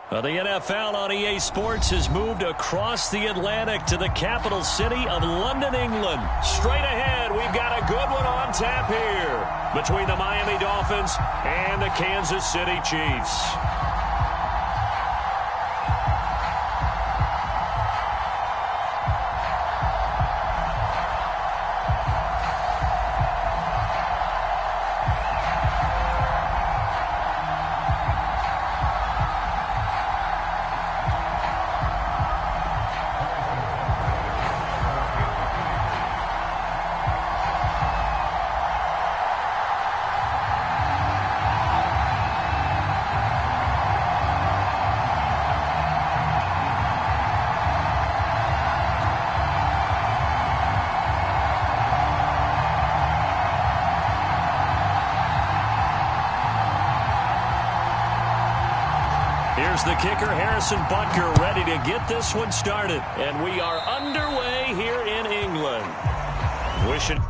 Well, the NFL on EA Sports has moved across the Atlantic to the capital city of London, England. Straight ahead, we've got a good one on tap here between the Miami Dolphins and the Kansas City Chiefs. Here's the kicker, Harrison Butker, ready to get this one started. And we are underway here in England. Wishing...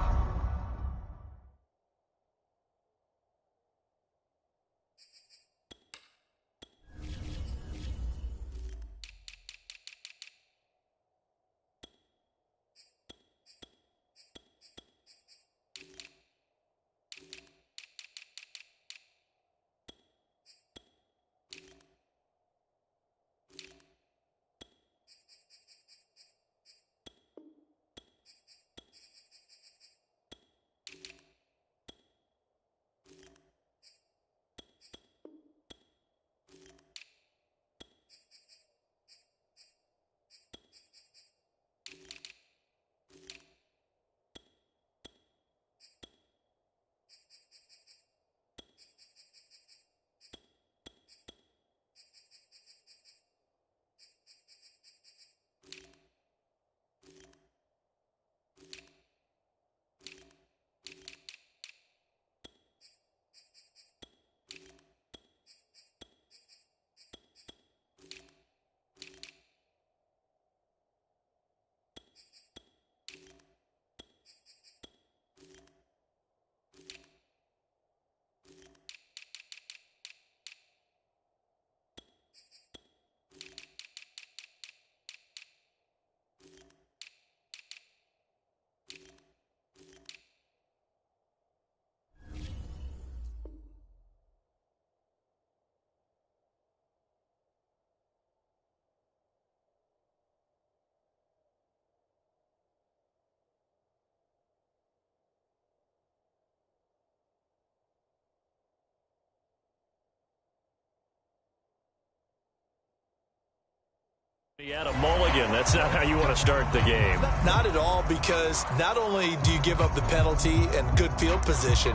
He had a mulligan. That's not how you want to start the game. Not at all, because not only do you give up the penalty and good field position,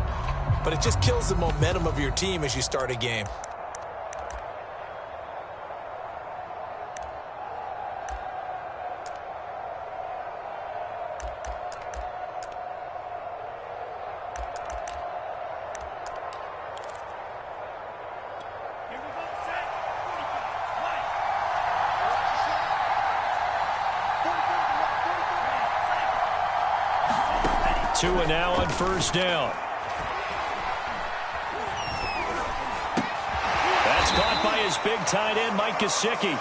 but it just kills the momentum of your team as you start a game. Two and now on first down. That's caught by his big tight end, Mike Gesicki.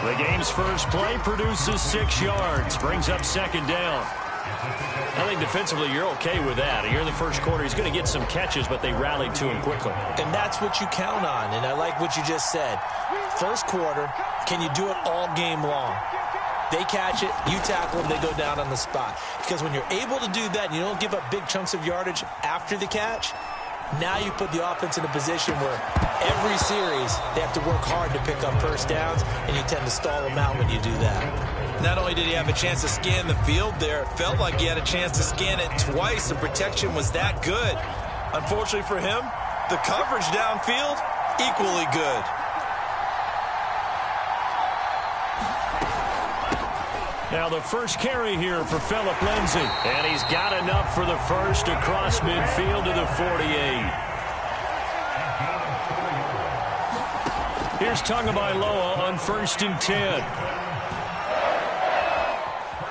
The game's first play produces 6 yards, brings up second down. I think defensively you're okay with that. Here in the first quarter, he's going to get some catches, but they rallied to him quickly. And that's what you count on, and I like what you just said. First quarter, can you do it all game long? They catch it, you tackle them, they go down on the spot. Because when you're able to do that and you don't give up big chunks of yardage after the catch, now you put the offense in a position where every series they have to work hard to pick up first downs, and you tend to stall them out when you do that. Not only did he have a chance to scan the field there, it felt like he had a chance to scan it twice. The protection was that good. Unfortunately for him, the coverage downfield, equally good. Now the first carry here for Phillip Lindsay. And he's got enough for the first across midfield to the 48. Here's Tagovailoa on 1st and 10.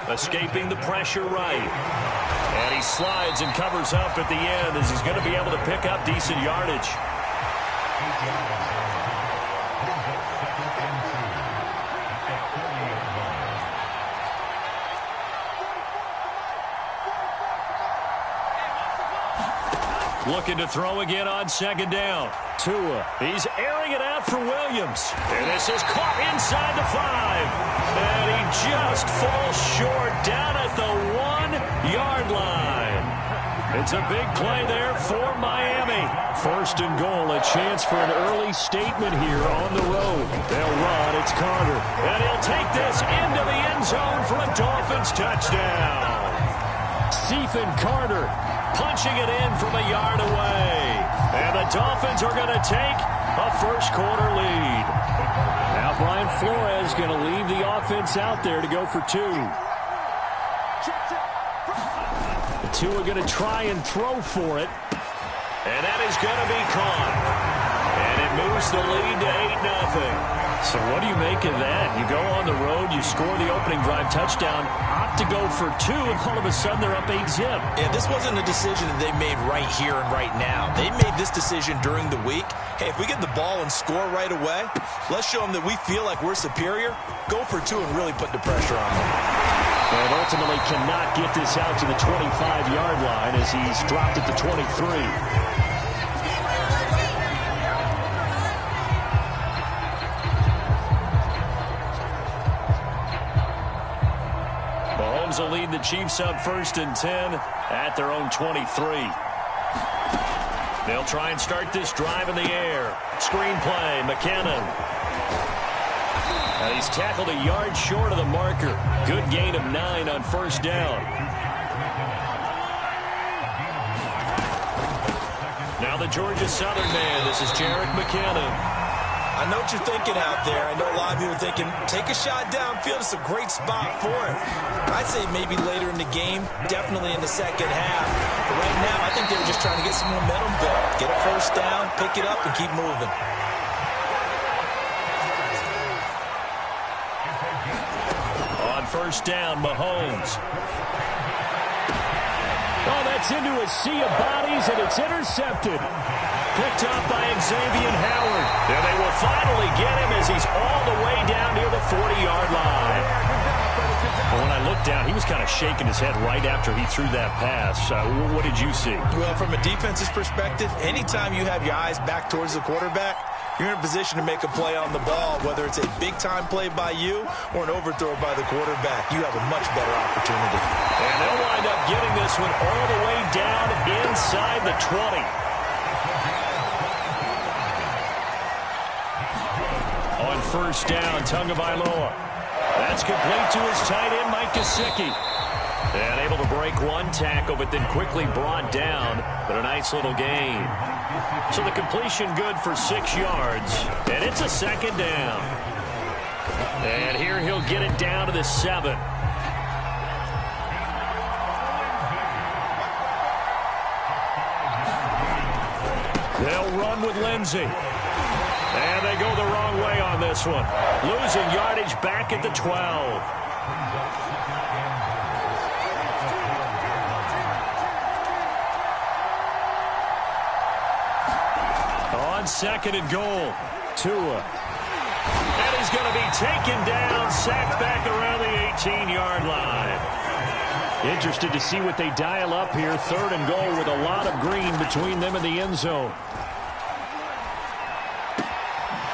Escaping the pressure right. And he slides and covers up at the end as he's going to be able to pick up decent yardage. Looking to throw again on second down. Tua, he's airing it out for Williams. And this is caught inside the 5. And he just falls short down at the 1-yard line. It's a big play there for Miami. First and goal, a chance for an early statement here on the road. They'll run, it's Carter. And he'll take this into the end zone for a Dolphins touchdown. Ssssf and Carter punching it in from a yard away. And the Dolphins are going to take a first-quarter lead. Now Brian Flores going to leave the offense out there to go for 2. The 2 are going to try and throw for it. And that is going to be caught. And it moves the lead to 8-0. So what do you make of that? You go on the road, you score the opening drive touchdown, opt to go for 2, and all of a sudden they're up 8-zip. Yeah, this wasn't a decision that they made right here and right now. They made this decision during the week. Hey, if we get the ball and score right away, let's show them that we feel like we're superior. Go for 2 and really put the pressure on them. And ultimately cannot get this out to the 25-yard line as he's dropped at the 23. Mahomes will lead the Chiefs up 1st and 10 at their own 23. They'll try and start this drive in the air. Screen play, McKinnon. Now he's tackled a yard short of the marker. Good gain of 9 on first down. Now the Georgia Southern man. This is Jerick McKinnon. I know what you're thinking out there. I know a lot of people are thinking, take a shot downfield. It's a great spot for it. I'd say maybe later in the game, definitely in the second half. But right now, I think they were just trying to get some momentum built. Get a first down, pick it up, and keep moving. On first down, Mahomes. Oh, that's into a sea of bodies, and it's intercepted. Picked up by Xavier Howard. And they will finally get him as he's all the way down near the 40-yard line. Well, when I looked down, he was kind of shaking his head right after he threw that pass. What did you see? Well, from a defense's perspective, anytime you have your eyes back towards the quarterback, you're in a position to make a play on the ball, whether it's a big-time play by you or an overthrow by the quarterback. You have a much better opportunity. And they'll wind up getting this one all the way down inside the 20. On first down, Tagovailoa. That's complete to his tight end, Mike Gesicki. And able to break one tackle, but then quickly brought down. But a nice little gain. So the completion good for 6 yards. And it's a second down. And here he'll get it down to the 7. They'll run with Lindsey. And they go the wrong way on this one. Losing yardage back at the 12. On second and goal, Tua. And he's going to be taken down, sacked back around the 18-yard line. Interested to see what they dial up here. Third and goal with a lot of green between them and the end zone.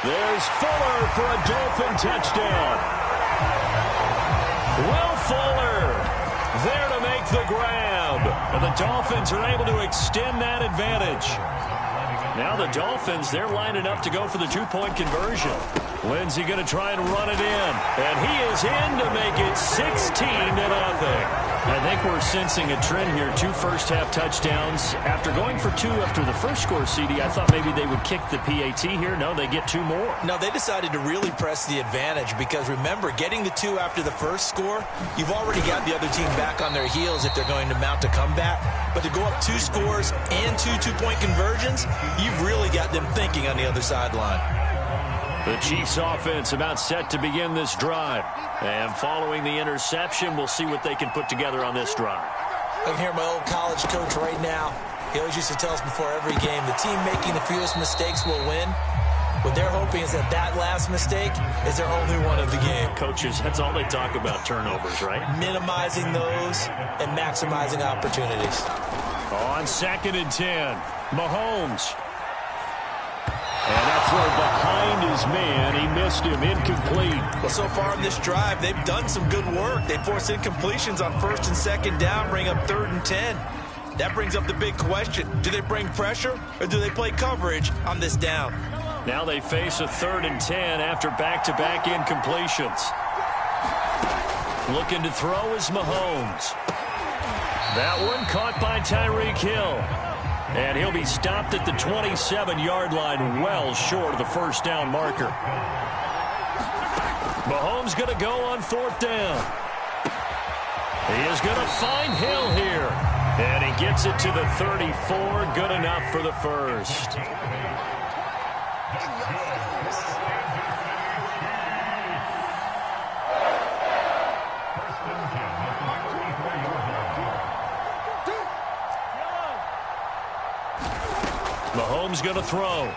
There's Fuller for a Dolphin touchdown. Will Fuller there to make the grab. And the Dolphins are able to extend that advantage. Now the Dolphins, they're lining up to go for the 2-point conversion. Lindsey going to try and run it in. And he is in to make it 16-0. I think we're sensing a trend here. 2 first-half touchdowns. After going for 2 after the first score, CD, I thought maybe they would kick the PAT here. No, they get 2 more. No, they decided to really press the advantage because, remember, getting the 2 after the first score, you've already got the other team back on their heels if they're going to mount a comeback. But to go up 2 scores and 2 2-point conversions, you've really got them thinking on the other sideline. The Chiefs offense about set to begin this drive. And following the interception, we'll see what they can put together on this drive. I can hear my old college coach right now. He always used to tell us before every game, the team making the fewest mistakes will win. What they're hoping is that that last mistake is their only one of the game. Coaches, that's all they talk about, turnovers, right? Minimizing those and maximizing opportunities. On second and 10. Mahomes. And that throw behind his man. He missed him. Incomplete. Well, so far in this drive, they've done some good work. They force incompletions on 1st and 2nd down, bring up 3rd and 10. That brings up the big question. Do they bring pressure or do they play coverage on this down? Now they face a 3rd and 10 after back-to-back incompletions. Looking to throw is Mahomes. That one caught by Tyreek Hill. And he'll be stopped at the 27-yard line, well short of the first down marker. Mahomes going to go on 4th down. He is going to find Hill here. And he gets it to the 34. Good enough for the first. Mahomes going to throw.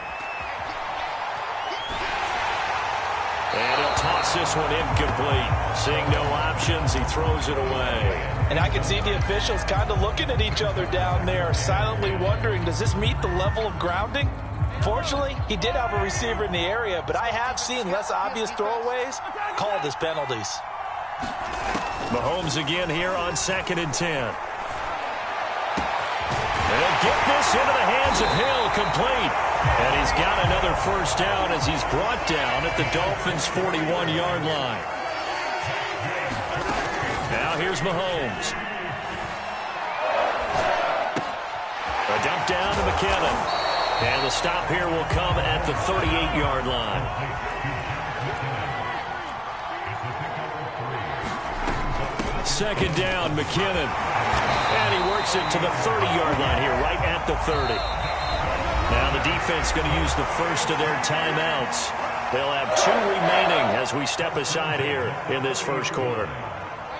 And he'll toss this one incomplete. Seeing no options, he throws it away. And I can see the officials kind of looking at each other down there, silently wondering, does this meet the level of grounding? Fortunately, he did have a receiver in the area, but I have seen less obvious throwaways called as penalties. Mahomes again here on 2nd and 10. They'll get this into the hands of Hill, complete. And he's got another first down as he's brought down at the Dolphins' 41-yard line. Now here's Mahomes. A dump down to McKinnon. And the stop here will come at the 38-yard line. Second down, McKinnon. And he works it to the 30-yard line here, right at the 30. Now the defense going to use the first of their timeouts. They'll have 2 remaining as we step aside here in this first quarter.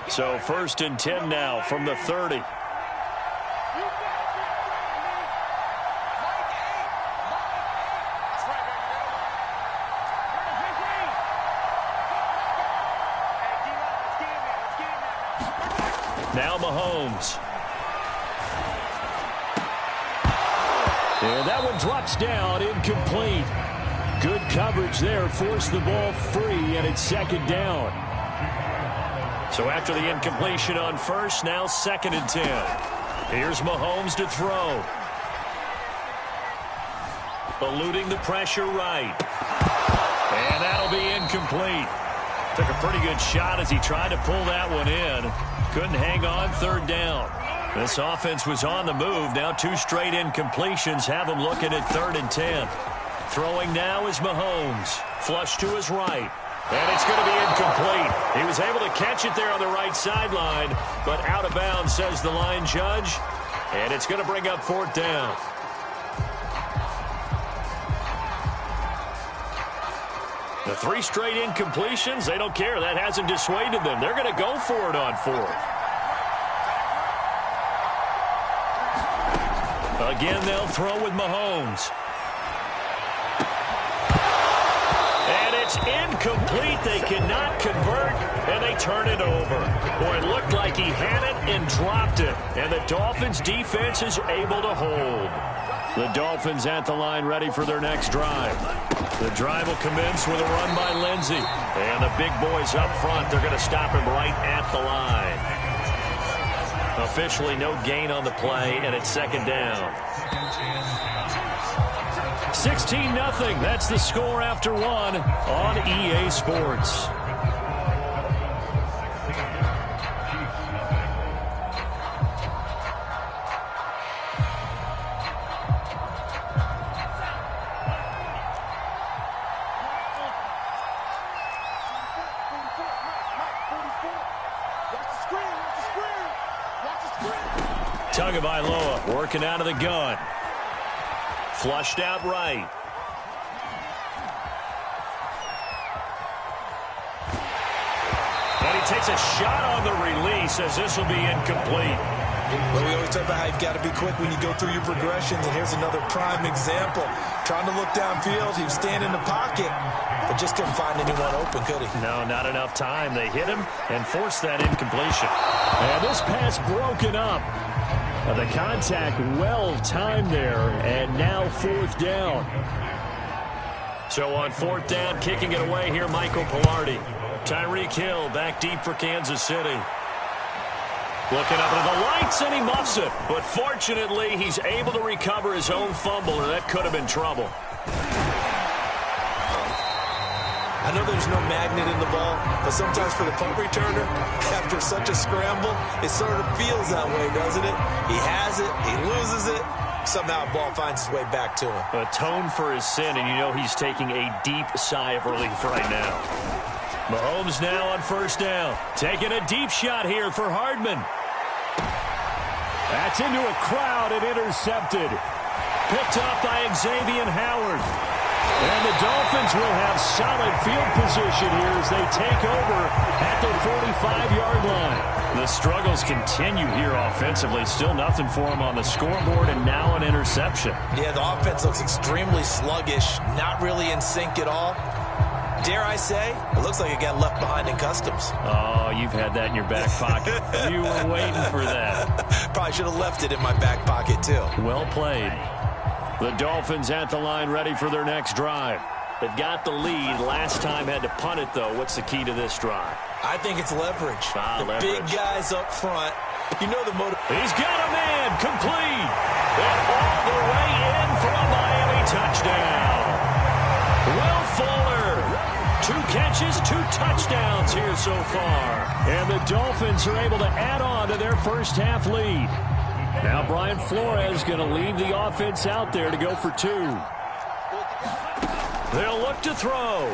So 1st and 10 now from the 30. Now Mahomes. And that one drops down, incomplete. Good coverage there, forced the ball free, and it's 2nd down. So after the incompletion on 1st, now 2nd and 10. Here's Mahomes to throw. Eluding the pressure right. And that'll be incomplete. Took a pretty good shot as he tried to pull that one in. Couldn't hang on, 3rd down. This offense was on the move. Now 2 straight incompletions have them looking at 3rd and 10. Throwing now is Mahomes. Flush to his right. And it's going to be incomplete. He was able to catch it there on the right sideline, but out of bounds, says the line judge. And it's going to bring up 4th down. The 3 straight incompletions, they don't care. That hasn't dissuaded them. They're going to go for it on 4th. Again, they'll throw with Mahomes. And it's incomplete. They cannot convert, and they turn it over. Boy, it looked like he had it and dropped it. And the Dolphins' defense is able to hold. The Dolphins at the line ready for their next drive. The drive will commence with a run by Lindsey. And the big boys up front, they're going to stop him right at the line. Officially no gain on the play, and it's 2nd down. 16-0. That's the score after 1 on EA Sports. Tagovailoa working out of the gun. Flushed out right. And he takes a shot on the release as this will be incomplete. Well, we always talk about how you've got to be quick when you go through your progressions, and here's another prime example. Trying to look downfield, he was standing in the pocket, but just couldn't find anyone open, could he? No, not enough time. They hit him and forced that incompletion. And this pass broken up. The contact well timed there, and now 4th down. So on 4th down, kicking it away here, Michael Pilardi. Tyreek Hill back deep for Kansas City. Looking up into the lights, and he muffs it. But fortunately, he's able to recover his own fumble, or that could have been trouble. I know there's no magnet in the ball, but sometimes for the punt returner, after such a scramble, it sort of feels that way, doesn't it? He has it, he loses it, somehow the ball finds its way back to him. Atone for his sin, and you know he's taking a deep sigh of relief right now. Mahomes now on 1st down. Taking a deep shot here for Hardman. That's into a crowd and intercepted. Picked up by Xavier Howard. And the Dolphins will have solid field position here as they take over at their 45-yard line. The struggles continue here offensively. Still nothing for them on the scoreboard, and now an interception. Yeah, the offense looks extremely sluggish, not really in sync at all. Dare I say, it looks like it got left behind in customs. Oh, you've had that in your back pocket. You were waiting for that. Probably should have left it in my back pocket, too. Well played. The Dolphins at the line ready for their next drive. They've got the lead. Last time had to punt it, though. What's the key to this drive? I think it's leverage. Leverage. Big guys up front. You know the motive. He's got a man complete. And all the way in for a Miami touchdown. Will Fuller. 2 catches, 2 touchdowns here so far. And the Dolphins are able to add on to their first half lead. Now Brian Flores going to leave the offense out there to go for 2. They'll look to throw.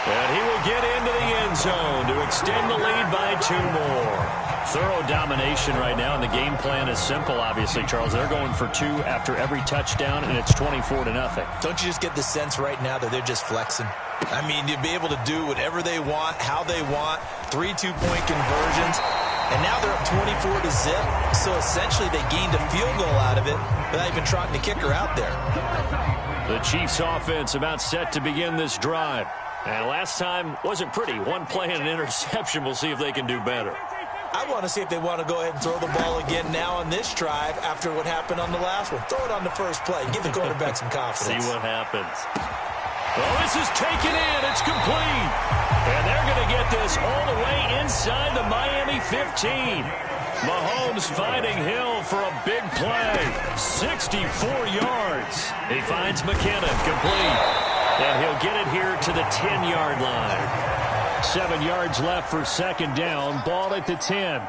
And he will get into the end zone to extend the lead by 2 more. Thorough domination right now, and the game plan is simple, obviously, Charles. They're going for 2 after every touchdown, and it's 24-0. Don't you just get the sense right now that they're just flexing? I mean, you'll be able to do whatever they want, how they want, 3 two-point conversions. And now they're up 24-0. So essentially they gained a field goal out of it without even trotting the kicker out there. The Chiefs offense about set to begin this drive. And last time wasn't pretty. 1 play and an interception. We'll see if they can do better. I want to see if they want to go ahead and throw the ball again now on this drive after what happened on the last one. Throw it on the first play. Give the quarterback some confidence. See what happens. Well, this is taken in. It's complete. And they're going to get this all the way inside the Miami 15. Mahomes finding Hill for a big play. 64 yards. He finds McKinnon complete. And he'll get it here to the 10-yard line. 7 yards left for 2nd down. Ball at the 10.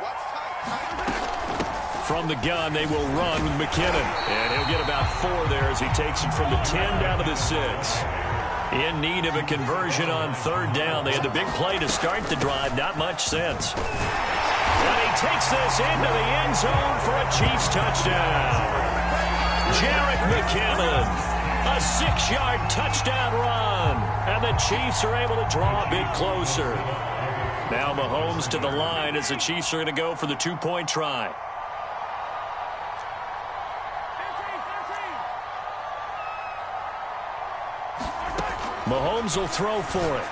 From the gun, they will run with McKinnon. And he'll get about 4 there as he takes it from the 10 down to the 6. In need of a conversion on 3rd down. They had the big play to start the drive. Not much sense. And he takes this into the end zone for a Chiefs touchdown. Jerick McKinnon. A 6-yard touchdown run. And the Chiefs are able to draw a bit closer. Now Mahomes to the line as the Chiefs are going to go for the 2-point try. Mahomes will throw for it.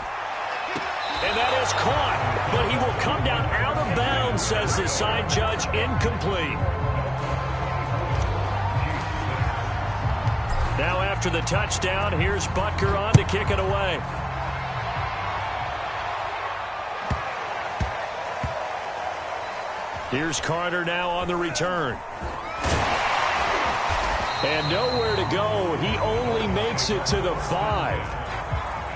And that is caught. But he will come down out of bounds, says the side judge. Incomplete. Now after the touchdown, here's Butker on to kick it away. Here's Carter now on the return. And nowhere to go. He only makes it to the 5.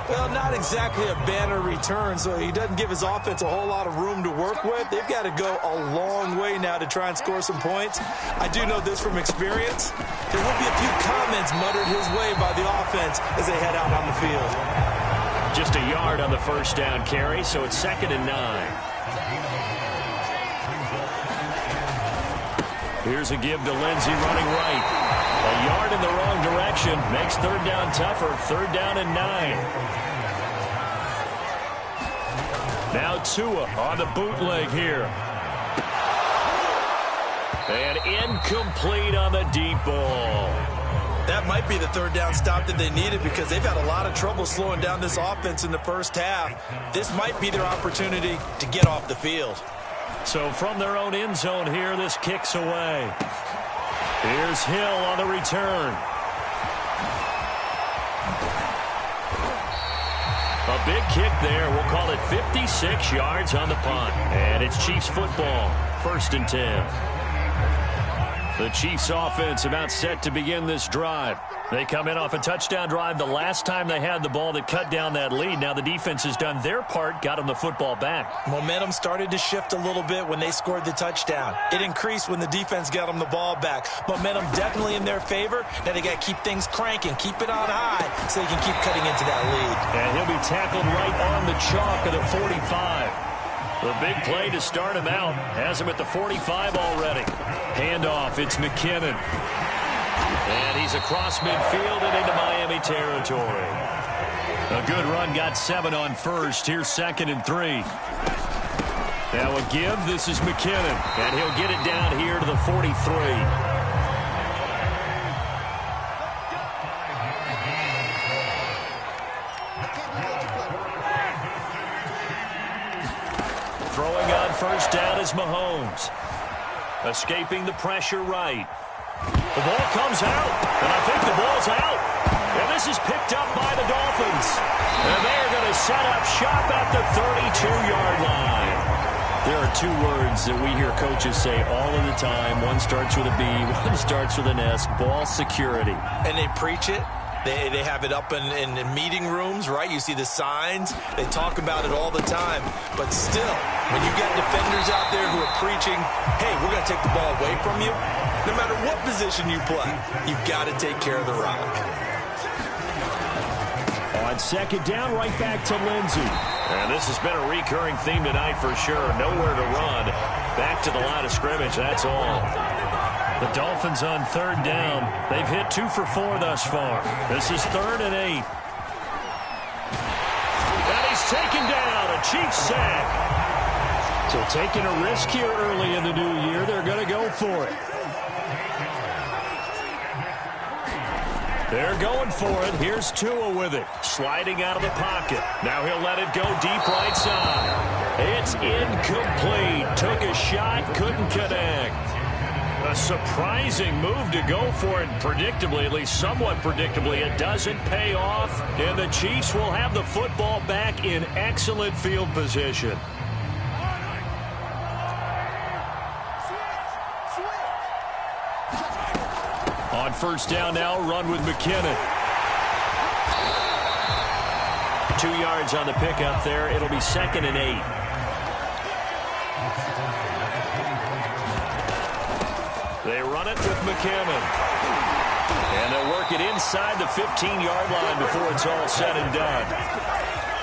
Well, not exactly a banner return, so he doesn't give his offense a whole lot of room to work with. They've got to go a long way now to try and score some points. I do know this from experience. There will be a few comments muttered his way by the offense as they head out on the field. Just a yard on the 1st down carry, so it's 2nd and 9. Here's a give to Lindsey running right. A yard in the wrong direction makes 3rd down tougher. 3rd down and 9. Now Tua on the bootleg here. And incomplete on the deep ball. That might be the 3rd down stop that they needed because they've had a lot of trouble slowing down this offense in the first half. This might be their opportunity to get off the field. So from their own end zone here, this kicks away. Here's Hill on the return. A big kick there. We'll call it 56 yards on the punt. And it's Chiefs football. 1st and 10. The Chiefs offense about set to begin this drive. They come in off a touchdown drive the last time they had the ball that cut down that lead. Now the defense has done their part, got them the football back. Momentum started to shift a little bit when they scored the touchdown. It increased when the defense got them the ball back. Momentum definitely in their favor. Now they got to keep things cranking, keep it on high so they can keep cutting into that lead. And he'll be tackled right on the chalk of the 45. The big play to start him out. Has him at the 45 already. Handoff, it's McKinnon. And he's across midfield and into Miami territory. A good run, got 7 on first. Here's 2nd and 3. Now a give, this is McKinnon. And he'll get it down here to the 43. Throwing on first down is Mahomes. Escaping the pressure right. The ball comes out, and I think the ball's out. And this is picked up by the Dolphins. And they're going to set up shop at the 32-yard line. There are 2 words that we hear coaches say all of the time. One starts with a B, one starts with an S, ball security. And they preach it. They have it up in meeting rooms, right? You see the signs. They talk about it all the time. But still, when you get defenders out there who are preaching, hey, we're going to take the ball away from you, no matter what position you play, you've got to take care of the rock. On 2nd down, right back to Lindsey. And this has been a recurring theme tonight for sure. Nowhere to run. Back to the line of scrimmage, that's all. The Dolphins on 3rd down. They've hit 2 for 4 thus far. This is 3rd and 8. And he's taken down, a Chiefs sack. So taking a risk here early in the new year. They're going to go for it. They're going for it. Here's Tua with it. Sliding out of the pocket. Now he'll let it go deep right side. It's incomplete. Took a shot, couldn't connect. A surprising move to go for it. Predictably, at least somewhat predictably, it doesn't pay off. And the Chiefs will have the football back in excellent field position. On 1st down now, run with McKinnon. 2 yards on the pickup there. It'll be 2nd and 8. They run it with McKinnon. And they'll work it inside the 15-yard line before it's all said and done.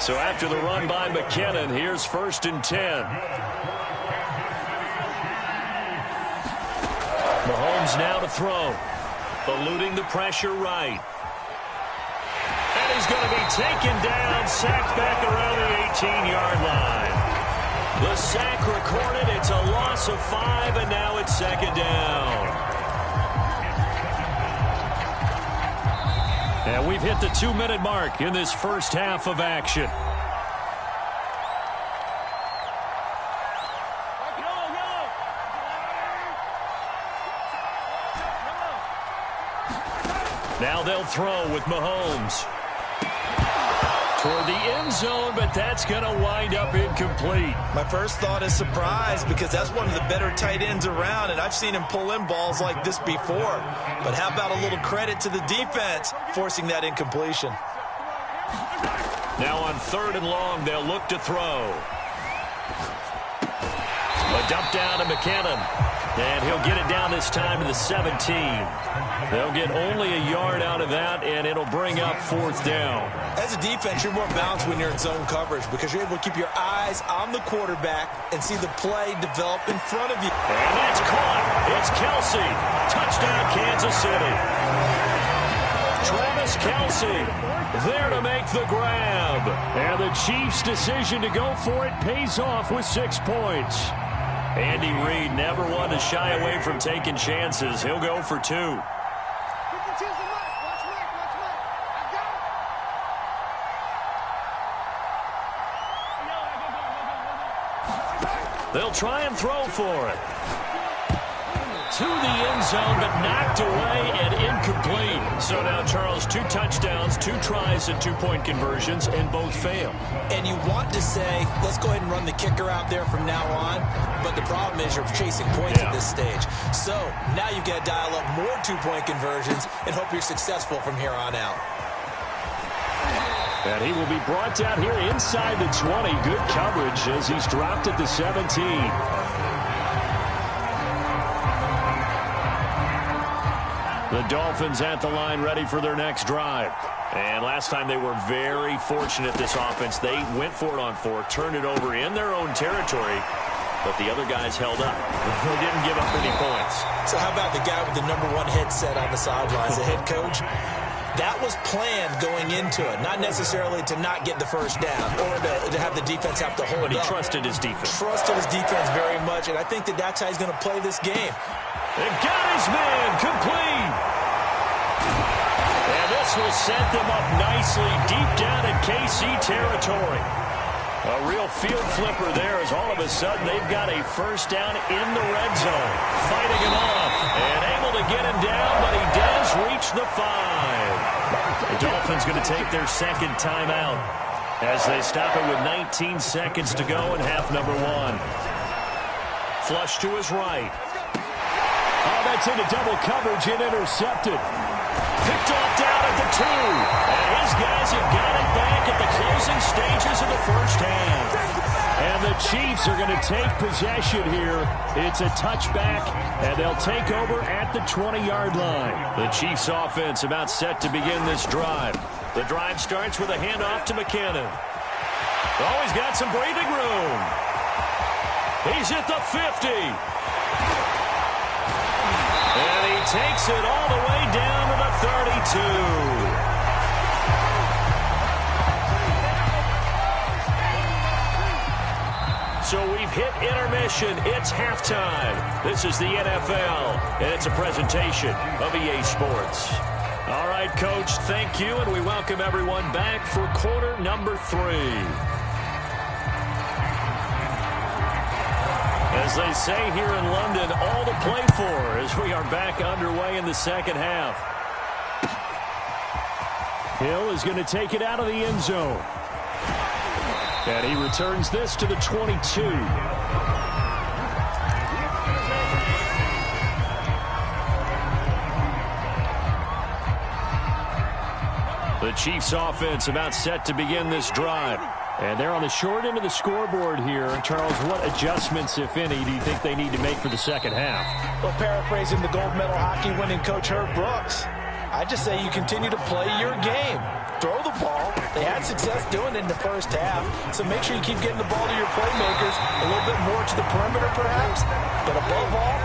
So after the run by McKinnon, here's 1st and 10. Mahomes now to throw. Eluding the pressure right. And he's going to be taken down, sacked back around the 18-yard line. The sack recorded. It's a loss of 5, and now it's 2nd down. And we've hit the 2-minute mark in this first half of action. Now they'll throw with Mahomes. Toward the end zone, but that's going to wind up incomplete. My first thought is surprise because that's one of the better tight ends around, and I've seen him pull in balls like this before. But how about a little credit to the defense forcing that incompletion? Now on 3rd and long, they'll look to throw. A dump down to McKinnon. And he'll get it down this time to the 17. They'll get only a yard out of that, and it'll bring up 4th down. As a defense, you're more balanced when you're in zone coverage because you're able to keep your eyes on the quarterback and see the play develop in front of you. And that's caught. It's Kelsey. Touchdown, Kansas City. Travis Kelsey there to make the grab. And the Chiefs' decision to go for it pays off with 6 points. Andy Reid never one to shy away from taking chances. He'll go for 2. They'll try and throw for it. To the end zone, but knocked away and incomplete. So now, Charles, 2 touchdowns, 2 tries and 2-point conversions, and both fail. And you want to say, let's go ahead and run the kicker out there from now on, but the problem is you're chasing points at this stage. So now you've got to dial up more 2-point conversions and hope you're successful from here on out. And he will be brought down here inside the 20. Good coverage as he's dropped at the 17. The Dolphins at the line ready for their next drive. And last time they were very fortunate, this offense. They went for it on 4, turned it over in their own territory, but the other guys held up. They didn't give up any points. So how about the guy with the #1 headset on the sidelines, the head coach? That was planned going into it, not necessarily to not get the first down or to have the defense have to hold up. But he trusted his defense. Trusted his defense very much, and I think that's how he's going to play this game. They got his man complete. And this will set them up nicely deep down in KC territory. A real field flipper there as all of a sudden they've got a first down in the red zone. Fighting him off and able to get him down, but he does reach the 5. The Dolphins going to take their second timeout as they stop it with 19 seconds to go in half number 1. Flush to his right. Oh, that's into double coverage and intercepted. Picked off down at the 2. And his guys have got it back at the closing stages of the first half. And the Chiefs are going to take possession here. It's a touchback, and they'll take over at the 20-yard line. The Chiefs offense about set to begin this drive. The drive starts with a handoff to McKinnon. Oh, he's got some breathing room. He's at the 50. And he takes it all the way down to the 32. So we've hit intermission. It's halftime. This is the NFL, and it's a presentation of EA Sports. All right, Coach, thank you, and we welcome everyone back for quarter number 3. As they say here in London, all to play for as we are back underway in the second half. Hill is going to take it out of the end zone. And he returns this to the 22. The Chiefs offense about set to begin this drive. And they're on the short end of the scoreboard here. Charles, what adjustments, if any, do you think they need to make for the second half? Well, paraphrasing the gold medal hockey winning coach Herb Brooks, I just say you continue to play your game. Throw the ball. They had success doing it in the first half, so make sure you keep getting the ball to your playmakers, a little bit more to the perimeter perhaps, but above all,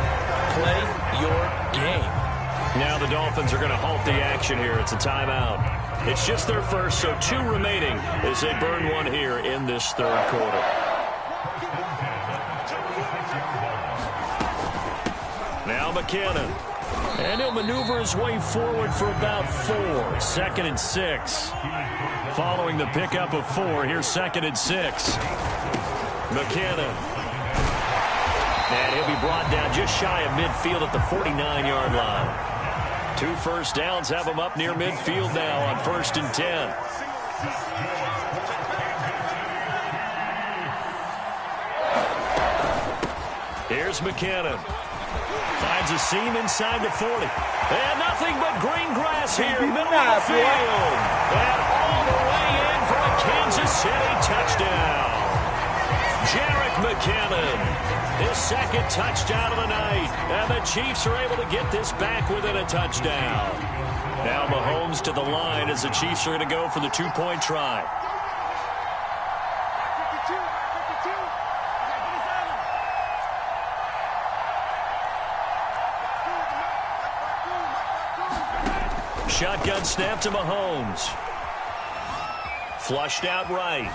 play your game. Now the Dolphins are going to halt the action here. It's a timeout. It's just their first, so 2 remaining as they burn 1 here in this third quarter. Now McKinnon. And he'll maneuver his way forward for about 4. 2nd and 6. Following the pickup of 4, here's 2nd and 6. McKinnon. And he'll be brought down just shy of midfield at the 49-yard line. 2 first downs have him up near midfield now on 1st and 10. Here's McKinnon. Finds a seam inside the 40. And nothing but green grass here, middle of the field. And all the way in for a Kansas City touchdown. Jerick McKinnon, his 2nd touchdown of the night. And the Chiefs are able to get this back within a touchdown. Now Mahomes to the line as the Chiefs are going to go for the 2-point try. Shotgun snap to Mahomes. Flushed out right.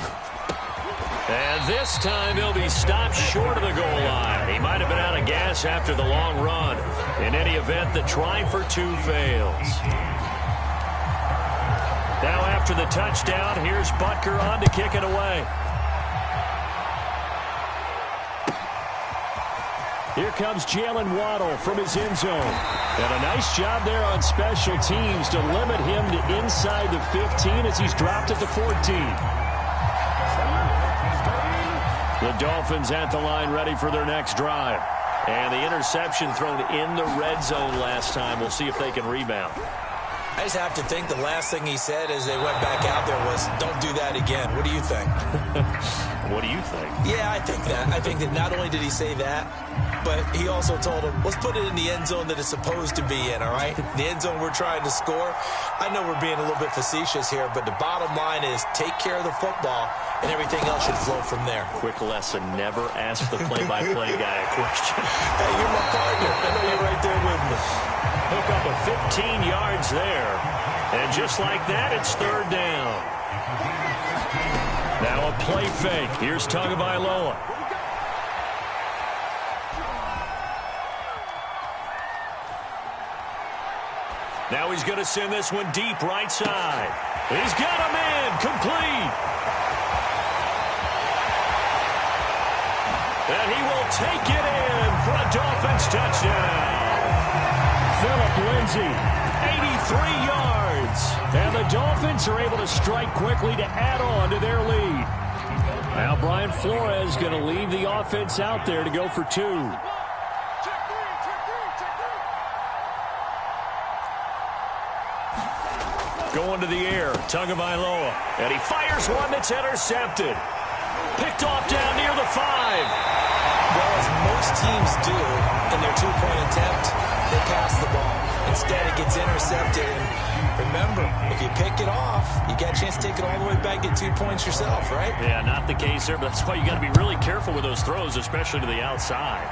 And this time he'll be stopped short of the goal line. He might have been out of gas after the long run. In any event, the try for 2 fails. Now after the touchdown, here's Butker on to kick it away. Here comes Jalen Waddle from his end zone. And a nice job there on special teams to limit him to inside the 15 as he's dropped at the 14. The Dolphins at the line ready for their next drive. And the interception thrown in the red zone last time. We'll see if they can rebound. I just have to think the last thing he said as they went back out there was, don't do that again. What do you think? What do you think? Yeah, I think that. I think that not only did he say that, but he also told him, let's put it in the end zone that it's supposed to be in, all right? The end zone we're trying to score. I know we're being a little bit facetious here, but the bottom line is take care of the football, and everything else should flow from there. Quick lesson, never ask the play-by-play guy a question. Hey, you're my partner. I know you're right there with me. Hook up a 15 yards there. And just like that, it's third down. Now a play fake. Here's Tagovailoa. Now he's going to send this one deep right side. He's got him in. Complete. And he will take it in for a Dolphins touchdown. Phillip Lindsay, 83 yards. And the Dolphins are able to strike quickly to add on to their lead. Now Brian Flores going to leave the offense out there to go for two. Going to the air, Tagovailoa. And he fires one that's intercepted. Picked off down near the 5. Well, as most teams do in their two-point attempt, they pass the ball. Instead, it gets intercepted. And remember, if you pick it off, you got a chance to take it all the way back, get 2 points yourself, right? Yeah, not the case there, but that's why you got to be really careful with those throws, especially to the outside.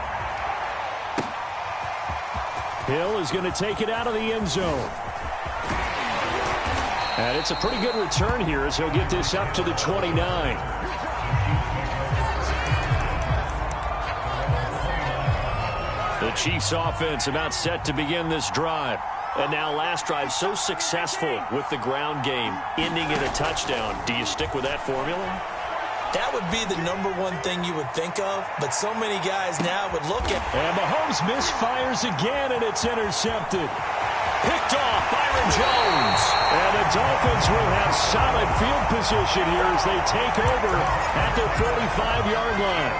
Hill is going to take it out of the end zone. And it's a pretty good return here as he'll get this up to the 29. The Chiefs offense about set to begin this drive. And now last drive so successful with the ground game, ending in a touchdown. Do you stick with that formula? That would be the #1 thing you would think of, but so many guys now would look at. And Mahomes misfires again, and it's intercepted. Picked off Byron Jones. And the Dolphins will have solid field position here as they take over at the 45-yard line.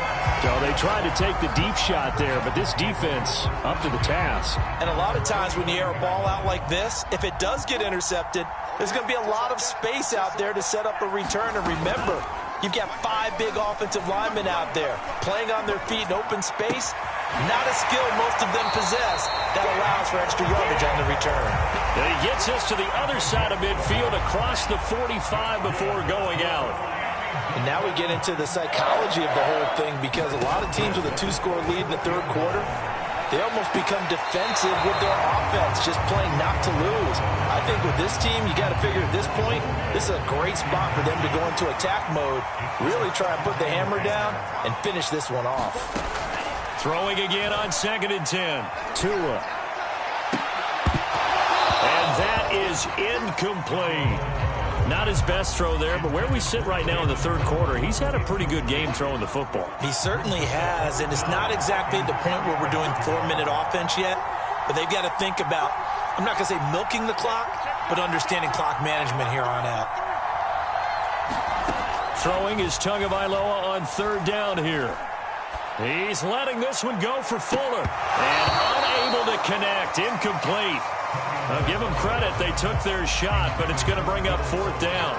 So they tried to take the deep shot there, but this defense up to the task. And a lot of times when you air a ball out like this, if it does get intercepted, there's going to be a lot of space out there to set up a return. And remember, you've got 5 big offensive linemen out there playing on their feet in open space. Not a skill most of them possess that allows for extra yardage on the return. And he gets us to the other side of midfield across the 45 before going out. And now we get into the psychology of the whole thing, because a lot of teams with a 2-score lead in the third quarter, they almost become defensive with their offense, just playing not to lose. I think with this team, you got to figure at this point, this is a great spot for them to go into attack mode, really try and put the hammer down and finish this one off. Throwing again on 2nd and 10. Tua. And that is incomplete. Not his best throw there, but where we sit right now in the third quarter, he's had a pretty good game throwing the football. He certainly has, and it's not exactly the point where we're doing 4-minute offense yet, but they've got to think about, I'm not going to say milking the clock, but understanding clock management here on out. Throwing is Tagovailoa on 3rd down here. He's letting this one go for Fuller. And unable to connect. Incomplete. I'll give them credit. They took their shot, but it's going to bring up 4th down.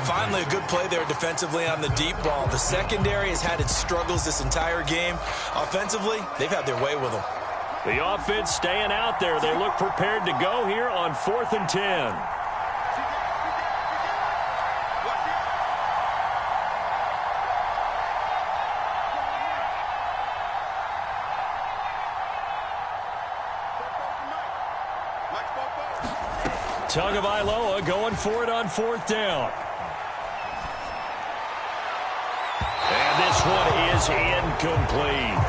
Finally, a good play there defensively on the deep ball. The secondary has had its struggles this entire game. Offensively, they've had their way with them. The offense staying out there. They look prepared to go here on 4th and 10. Tagovailoa going for it on 4th down. And this one is incomplete.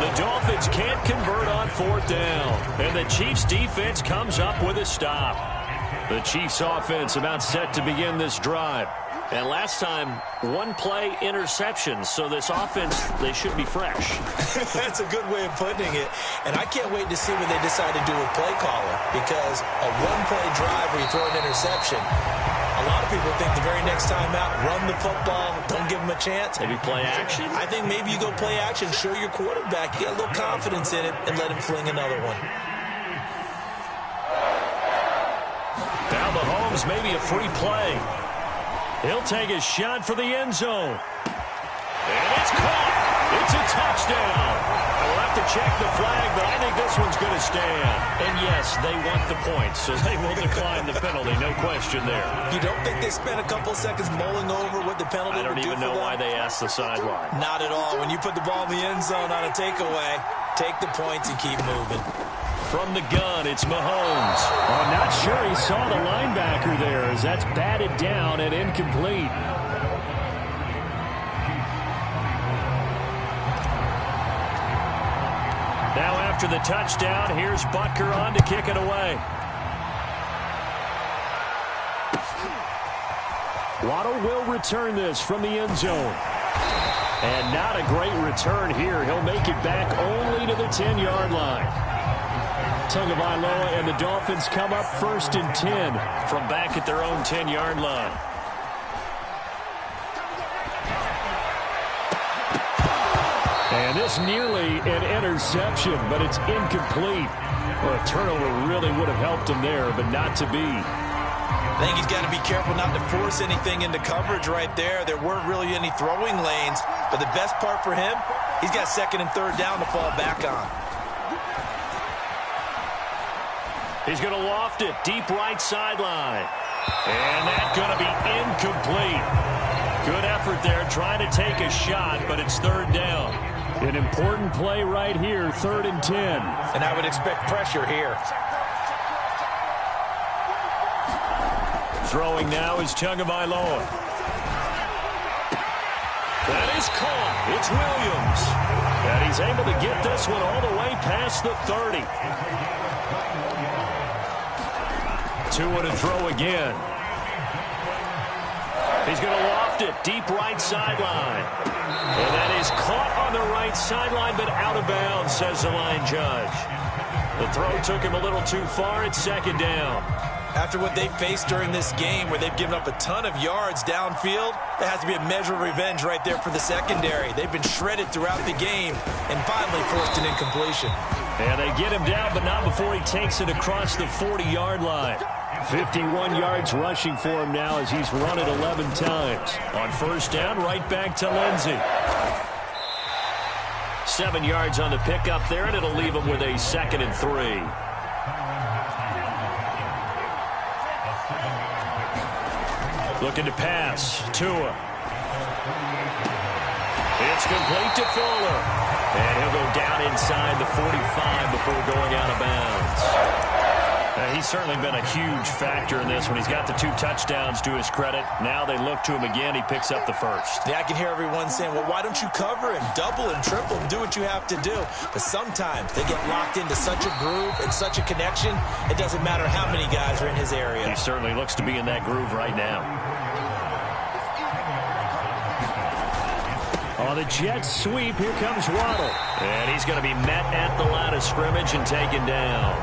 The Dolphins can't convert on 4th down. And the Chiefs defense comes up with a stop. The Chiefs offense about set to begin this drive. And last time, one-play interception. So this offense, they should be fresh. That's a good way of putting it. And I can't wait to see what they decide to do with play caller. Because a one-play drive where you throw an interception, a lot of people think the very next time out, run the football, don't give them a chance. Maybe play action? I think maybe you go play action, show your quarterback, you got a little confidence in it, and let him fling another one. Now Mahomes, maybe a free play. He'll take a shot for the end zone. And it's caught. It's a touchdown. We'll have to check the flag, but I think this one's going to stand. And yes, they want the points, so they will decline the penalty. No question there. You don't think they spent a couple seconds mulling over what the penalty would do for them? I don't even know why they asked the sideline. Not at all. When you put the ball in the end zone on a takeaway, take the points and keep moving. From the gun, it's Mahomes. I'm not sure he saw the linebacker there as that's batted down and incomplete. Now after the touchdown, here's Butker on to kick it away. Waddle will return this from the end zone. And not a great return here. He'll make it back only to the 10-yard line. Tagovailoa and the Dolphins come up 1st and 10 from back at their own 10-yard line. And this nearly an interception, but it's incomplete. Well, a turnover really would have helped him there, but not to be. I think he's got to be careful not to force anything into coverage right there. There weren't really any throwing lanes, but the best part for him, he's got 2nd and 3rd down to fall back on. He's going to loft it deep right sideline. And that's going to be incomplete. Good effort there trying to take a shot, but it's 3rd down. An important play right here, 3rd and 10. And I would expect pressure here. Throwing now is Tagovailoa. That is caught. It's Williams. And he's able to get this one all the way past the 30. Tua to throw again. He's going to loft it deep right sideline. And that is caught on the right sideline, but out of bounds, says the line judge. The throw took him a little too far. It's 2nd down. After what they faced during this game where they've given up a ton of yards downfield, there has to be a measure of revenge right there for the secondary. They've been shredded throughout the game and finally forced an incompletion. And they get him down, but not before he takes it across the 40-yard line. 51 yards rushing for him now as he's run it 11 times. On 1st down, right back to Lindsey. 7 yards on the pickup there, and it'll leave him with a 2nd and 3. Looking to pass. Tua. It's complete to Fuller. And he'll go down inside the 45 before going out of bounds. He's certainly been a huge factor in this when he's got the 2 touchdowns to his credit. Now they look to him again. He picks up the 1st. Yeah, I can hear everyone saying, well, why don't you cover him? Double him, triple him, do what you have to do. But sometimes they get locked into such a groove and such a connection, it doesn't matter how many guys are in his area. He certainly looks to be in that groove right now. On the Jets sweep, here comes Waddle. And he's going to be met at the line of scrimmage and taken down.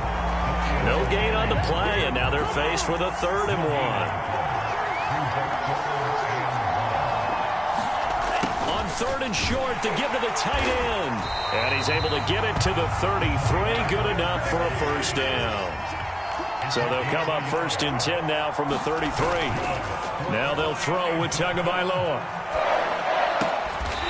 No gain on the play, and now they're faced with a 3rd and 1. On 3rd and short to give to the tight end. And he's able to get it to the 33. Good enough for a 1st down. So they'll come up 1st and 10 now from the 33. Now they'll throw with Tagovailoa.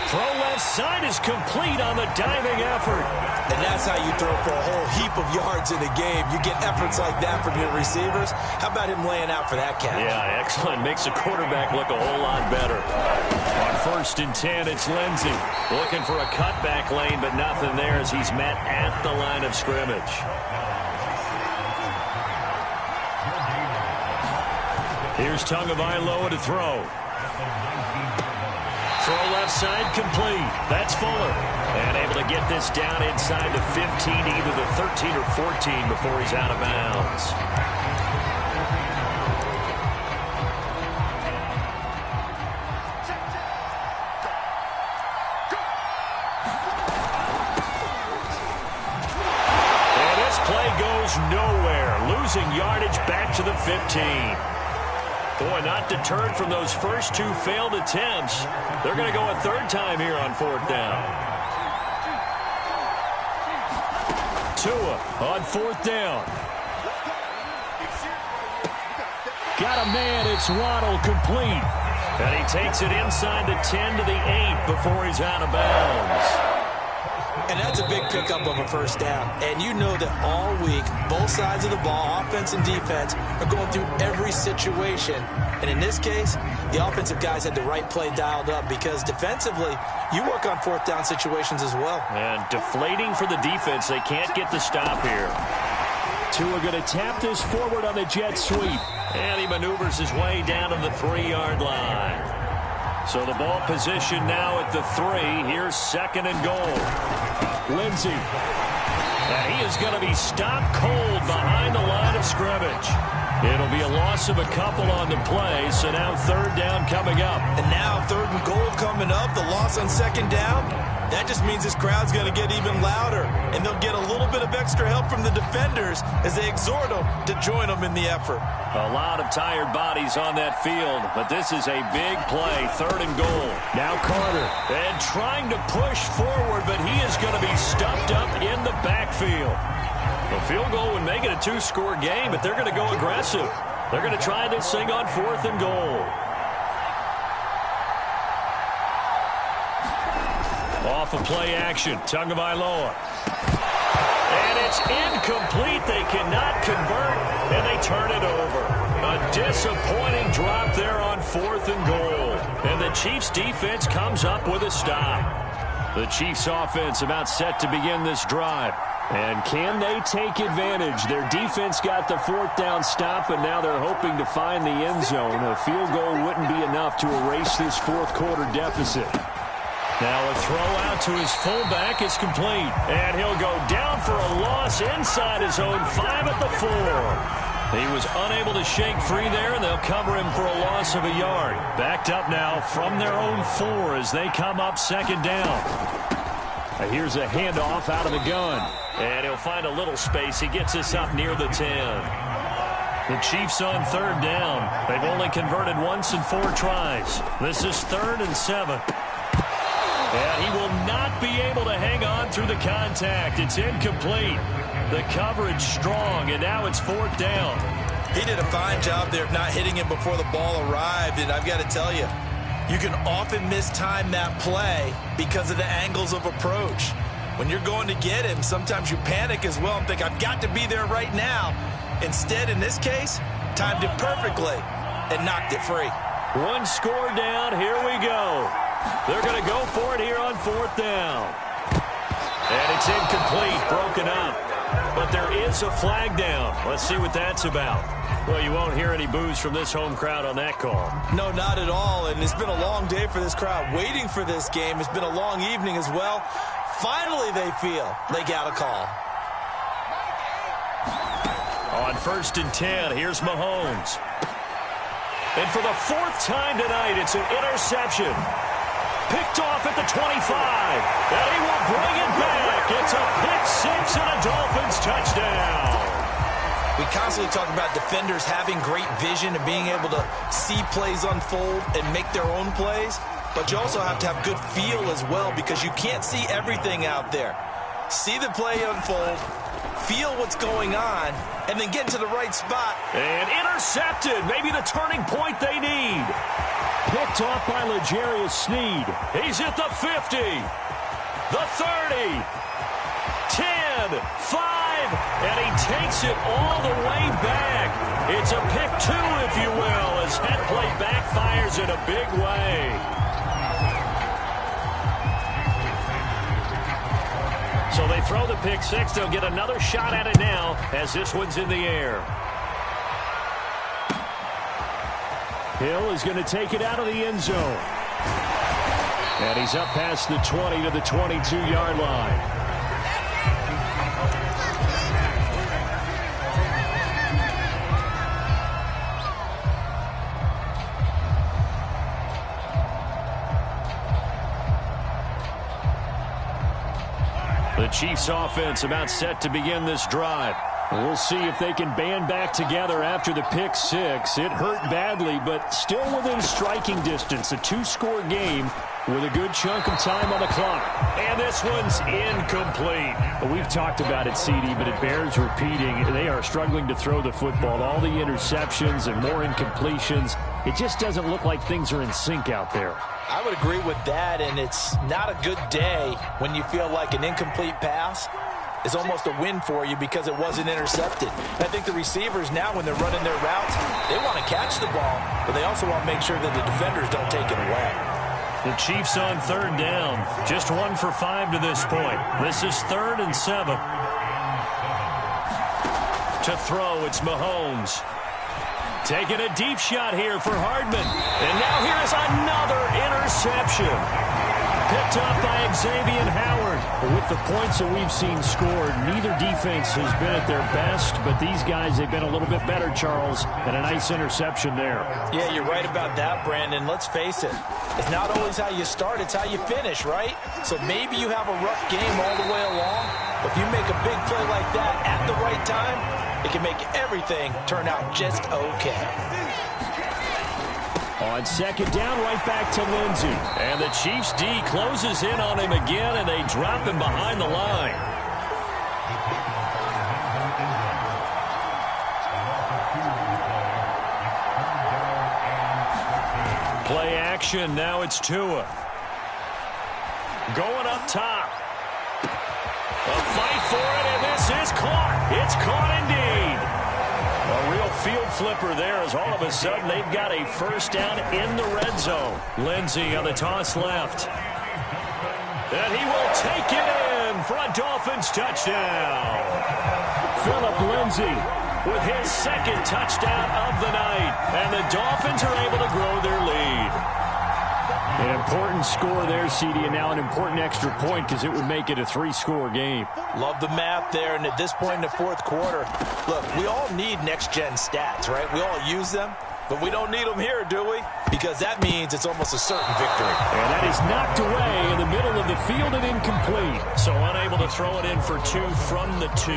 Throw left side is complete on the diving effort. And that's how you throw for a whole heap of yards in a game. You get efforts like that from your receivers. How about him laying out for that catch? Yeah, excellent. Makes the quarterback look a whole lot better. On 1st and 10, it's Lindsey. Looking for a cutback lane, but nothing there as he's met at the line of scrimmage. Here's Tagovailoa to throw. Throw left side complete. That's Fuller. And able to get this down inside the 15, either the 13 or 14 before he's out of bounds. goes nowhere, losing yardage back to the 15. Boy, not deterred from those first two failed attempts. They're going to go a third time here on fourth down. Tua on fourth down. Got a man. It's Waddle, complete. And he takes it inside the 10 to the 8 before he's out of bounds. And that's a big pickup of a first down. And you know that all week, both sides of the ball, offense and defense, are going through every situation. And in this case, the offensive guys had the right play dialed up because defensively, you work on fourth down situations as well. And deflating for the defense. They can't get the stop here. Tua going to tap this forward on the jet sweep. And he maneuvers his way down to the 3-yard line. So the ball position now at the 3. Here's second and goal. Lindsey. And he is going to be stopped cold behind the line of scrimmage. It'll be a loss of a couple on the play, so now third down coming up. And now third and goal coming up, the loss on second down. That just means this crowd's going to get even louder, and they'll get a little bit of extra help from the defenders as they exhort them to join them in the effort. A lot of tired bodies on that field, but this is a big play, third and goal. Now Carter. And trying to push forward, but he is going to be stuffed up in the backfield. A field goal would make it a 2-score game, but they're going to go aggressive. They're going to try this thing on fourth and goal. Off of play action, Tagovailoa. And it's incomplete. They cannot convert, and they turn it over. A disappointing drop there on fourth and goal. And the Chiefs' defense comes up with a stop. The Chiefs' offense about set to begin this drive. And can they take advantage? Their defense got the fourth down stop, and now they're hoping to find the end zone. A field goal wouldn't be enough to erase this fourth quarter deficit. Now a throw out to his fullback is complete. And he'll go down for a loss inside his own 5 at the 4. He was unable to shake free there, and they'll cover him for a loss of a yard. Backed up now from their own 4 as they come up second down. Here's a handoff out of the gun. And he'll find a little space. He gets us up near the 10. The Chiefs on third down. They've only converted once in 4 tries. This is 3rd and 7. And he will not be able to hang on through the contact. It's incomplete. The coverage strong, and now it's 4th down. He did a fine job there of not hitting him before the ball arrived, and I've got to tell you, you can often mistime that play because of the angles of approach. When you're going to get him, sometimes you panic as well and think, I've got to be there right now. Instead, in this case, timed it perfectly and knocked it free. 1 score down. Here we go. They're going to go for it here on 4th down. And it's incomplete, broken up. But there is a flag down. Let's see what that's about. Well, you won't hear any boos from this home crowd on that call. No, not at all. And it's been a long day for this crowd waiting for this game. It's been a long evening as well. Finally, they feel they got a call. On 1st and 10, here's Mahomes. And for the 4th time tonight, it's an interception. Picked off at the 25. And he will bring it back. It's a pick 6 and a Dolphins touchdown. We constantly talk about defenders having great vision and being able to see plays unfold and make their own plays. But you also have to have good feel as well because you can't see everything out there. See the play unfold, feel what's going on, and then get to the right spot. And intercepted. Maybe the turning point they need. Picked off by L'Jarius Sneed. He's at the 50, the 30, 10, 5, and he takes it all the way back. It's a pick 2, if you will, as that play backfires in a big way. So they throw the pick 6. They'll get another shot at it now as this one's in the air. Hill is going to take it out of the end zone. And he's up past the 20 to the 22-yard line. The Chiefs offense about set to begin this drive. We'll see if they can band back together after the pick six. It hurt badly, but still within striking distance. A two-score game with a good chunk of time on the clock. And this one's incomplete. We've talked about it, CD, but it bears repeating. They are struggling to throw the football. All the interceptions and more incompletions. It just doesn't look like things are in sync out there. I would agree with that, and it's not a good day when you feel like an incomplete pass is almost a win for you because it wasn't intercepted. And I think the receivers now, when they're running their routes, they want to catch the ball, but they also want to make sure that the defenders don't take it away. The Chiefs on third down. Just 1 for 5 to this point. This is 3rd and 7. To throw, it's Mahomes. Taking a deep shot here for Hardman. And now here's another interception. Picked up by Xavier Howard. With the points that we've seen scored, neither defense has been at their best, but these guys, they've been a little bit better, Charles, and a nice interception there. Yeah, you're right about that, Brandon. Let's face it. It's not always how you start, it's how you finish, right? So maybe you have a rough game all the way along, but if you make a big play like that at the right time, it can make everything turn out just okay. On second down, right back to Lindsey. And the Chiefs D closes in on him again, and they drop him behind the line. Play action, now it's Tua. Going up top. A fight for it, and this is caught. It's caught indeed. A real field flipper there as all of a sudden they've got a first down in the red zone. Lindsey on the toss left. And he will take it in for a Dolphins touchdown. Phillip Lindsay with his second touchdown of the night. And the Dolphins are able to grow their lead. An important score there, CD, and now an important extra point because it would make it a 3-score game. Love the math there, and at this point in the fourth quarter, look, we all need next-gen stats, right? We all use them, but we don't need them here, do we? Because that means it's almost a certain victory. And that is knocked away in the middle of the field and incomplete. So unable to throw it in for 2 from the 2.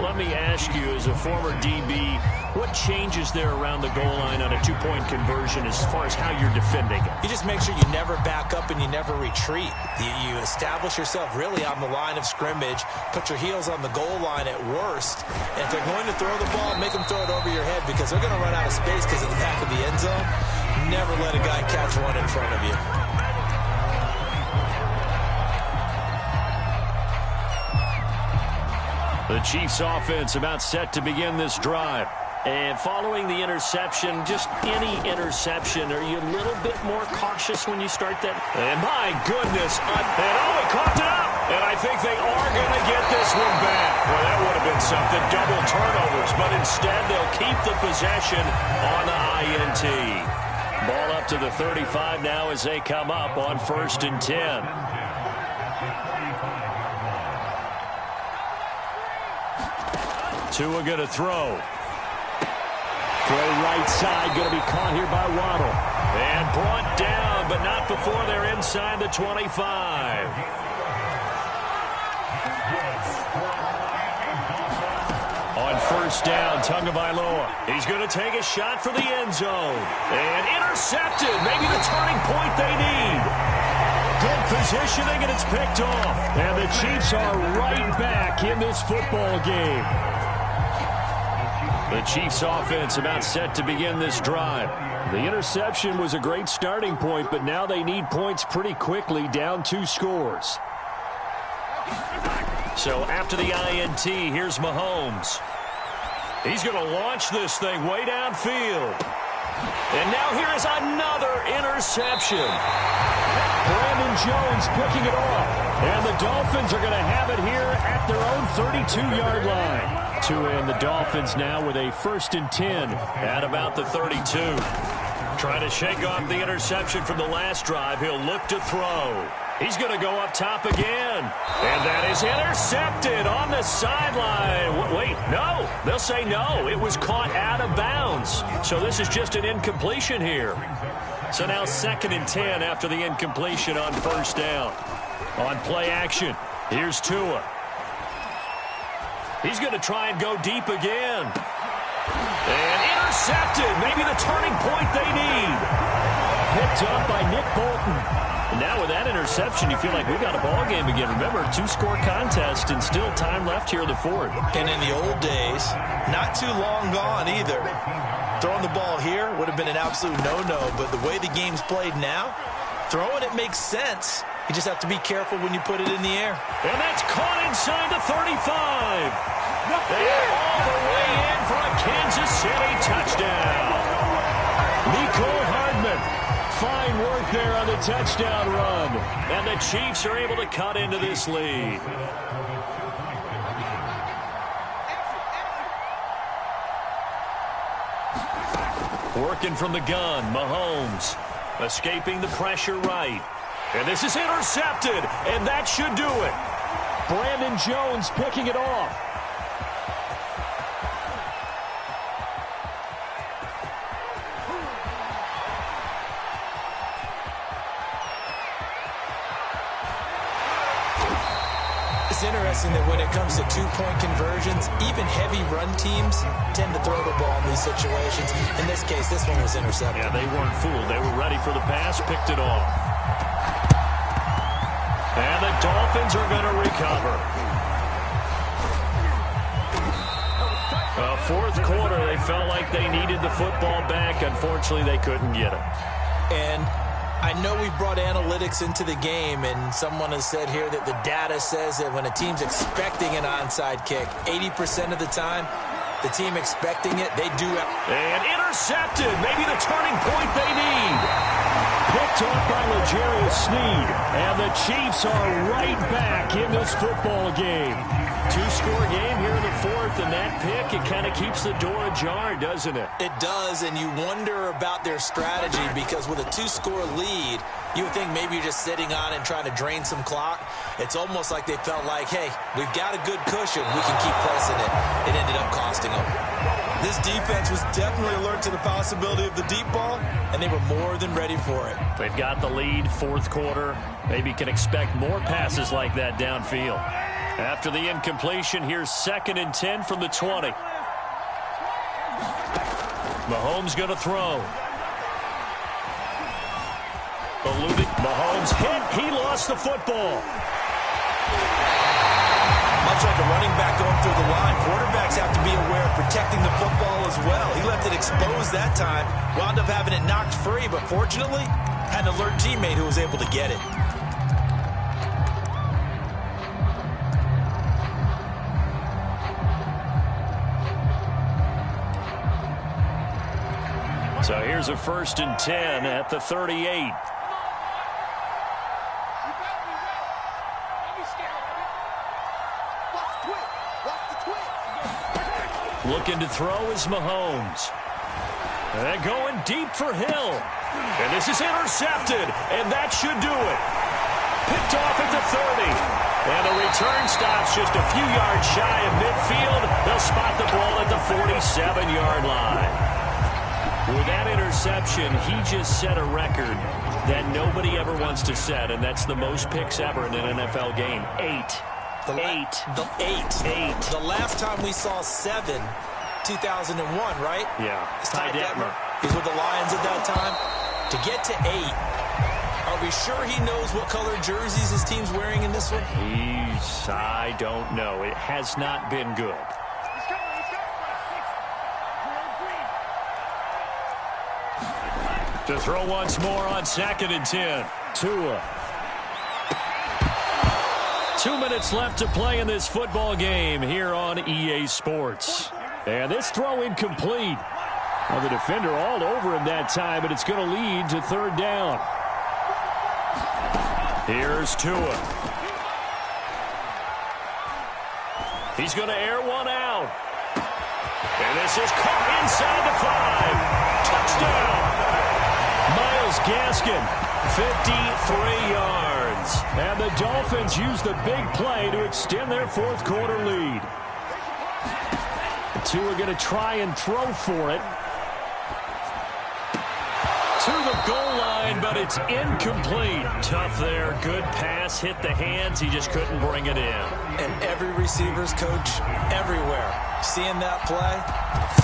Let me ask you, as a former DB, what changes there around the goal line on a 2-point conversion as far as how you're defending it? You just make sure you never back up and you never retreat. You establish yourself really on the line of scrimmage, put your heels on the goal line at worst, and if they're going to throw the ball, make them throw it over your head because they're going to run out of space because of the back of the end zone. Never let a guy catch one in front of you. The Chiefs offense about set to begin this drive. And following the interception, just any interception, are you a little bit more cautious when you start that? And my goodness, and he caught it up. And I think they are going to get this one back. Well, that would have been something, double turnovers. But instead, they'll keep the possession on the INT. Ball up to the 35 now as they come up on 1st and 10. Tua going to throw. Throw right side, going to be caught here by Waddle. And brought down, but not before they're inside the 25. On 1st down, Tagovailoa. He's going to take a shot for the end zone. And intercepted. Maybe the turning point they need. Good positioning, and it's picked off. And the Chiefs are right back in this football game. The Chiefs offense about set to begin this drive. The interception was a great starting point, but now they need points pretty quickly, down 2 scores. So after the INT, here's Mahomes. He's going to launch this thing way downfield. And now here is another interception. Brandon Jones picking it off. And the Dolphins are going to have it here at their own 32-yard line. Tua and the Dolphins now with a 1st and 10 at about the 32. Trying to shake off the interception from the last drive. He'll look to throw. He's going to go up top again. And that is intercepted on the sideline. Wait, no. They'll say no. It was caught out of bounds. So this is just an incompletion here. So now 2nd and 10 after the incompletion on 1st down. On play action, here's Tua. He's going to try and go deep again. And intercepted. Maybe the turning point they need. Picked up by Nick Bolton. And now with that interception, you feel like we've got a ball game again. Remember, 2-score contest and still time left here in the fourth. And in the old days, not too long gone either. Throwing the ball here would have been an absolute no-no, but the way the game's played now, throwing it makes sense. You just have to be careful when you put it in the air. And that's caught inside the 35. And all the way in for a Kansas City touchdown. Nicole Hardman. Fine work there on the touchdown run. And the Chiefs are able to cut into this lead. Working from the gun, Mahomes. Escaping the pressure right. And this is intercepted, and that should do it. Brandon Jones picking it off. It's interesting that when it comes to two-point conversions, even heavy run teams tend to throw the ball in these situations. In this case, this one was intercepted. Yeah, they weren't fooled. They were ready for the pass, picked it off. And the Dolphins are going to recover. Fourth quarter, they felt like they needed the football back. Unfortunately, they couldn't get it. And I know we brought analytics into the game, and someone has said here that the data says that when a team's expecting an onside kick, 80% of the time, the team expecting it, they do it. And intercepted. Maybe the turning point they need. Picked off by L'Jarius Sneed. And the Chiefs are right back in this football game. 2-score game here in the fourth, and that pick, it kind of keeps the door ajar, doesn't it? It does, and you wonder about their strategy because with a 2-score lead, you would think maybe you're just sitting on it and trying to drain some clock. It's almost like they felt like, hey, we've got a good cushion. We can keep pressing it. It ended up costing them. This defense was definitely alert to the possibility of the deep ball, and they were more than ready for it. They've got the lead, fourth quarter. Maybe can expect more passes like that downfield. After the incompletion, here's 2nd and 10 from the 20. Mahomes going to throw. Eluding. Mahomes hit. He lost the football. Much like a running back going through the line, quarterbacks have to be aware of protecting the football as well. He left it exposed that time, wound up having it knocked free, but fortunately, had an alert teammate who was able to get it. So here's a 1st and 10 at the 38. Looking to throw is Mahomes. And going deep for Hill. And this is intercepted, and that should do it. Picked off at the 30. And the return stops just a few yards shy of midfield. They'll spot the ball at the 47-yard line. With that interception, he just set a record that nobody ever wants to set, and that's the most picks ever in an NFL game. 8. Eight. The last time we saw 7, 2001, right? Yeah. Ty Detmer. He's with the Lions at that time. To get to 8, are we sure he knows what color jerseys his team's wearing in this one? I don't know. It has not been good. To throw once more on 2nd and 10. Tua. 2 minutes left to play in this football game here on EA Sports. And this throw incomplete. Well, the defender all over him that time, but it's going to lead to 3rd down. Here's Tua. He's going to air one out. And this is caught inside the 5. Touchdown. Myles Gaskin, 53 yards. And the Dolphins use the big play to extend their fourth quarter lead. The 2 are going to try and throw for it. To the goal line, but it's incomplete. Tough there. Good pass. Hit the hands. He just couldn't bring it in. And every receiver's coach everywhere. Seeing that play,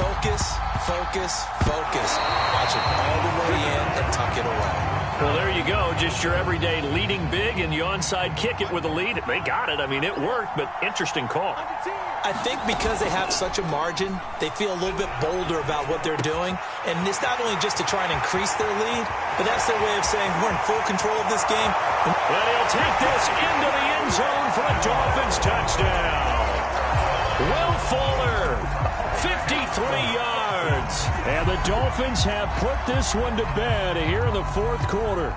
focus, focus, focus. Watch it all the way in and tuck it away. Well, there you go. Just your everyday leading big, and you onside kick it with a lead. They got it. I mean, it worked, but interesting call. I think because they have such a margin, they feel a little bit bolder about what they're doing. And it's not only just to try and increase their lead, but that's their way of saying we're in full control of this game. And he'll take this into the end zone for a Dolphins touchdown. Will Fuller, 53 yards. And the Dolphins have put this one to bed here in the fourth quarter.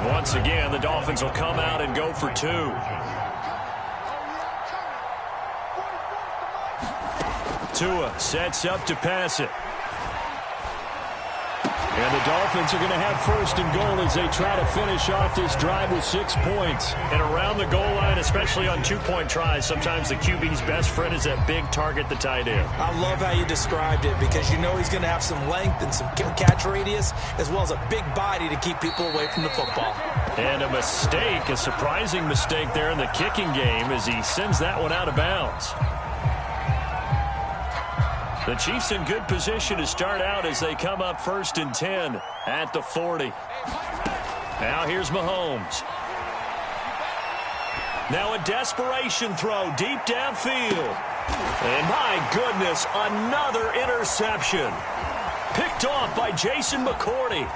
Once again, the Dolphins will come out and go for two. Tua sets up to pass it. And the Dolphins are going to have first and goal as they try to finish off this drive with 6 points. And around the goal line, especially on two-point tries, sometimes the QB's best friend is that big target, the tight end. I love how you described it because you know he's going to have some length and some catch radius as well as a big body to keep people away from the football. And a mistake, a surprising mistake there in the kicking game as he sends that one out of bounds. The Chiefs in good position to start out as they come up first and 10 at the 40. Now here's Mahomes. Now a desperation throw deep downfield. And my goodness, another interception. Picked off by Jason McCourty.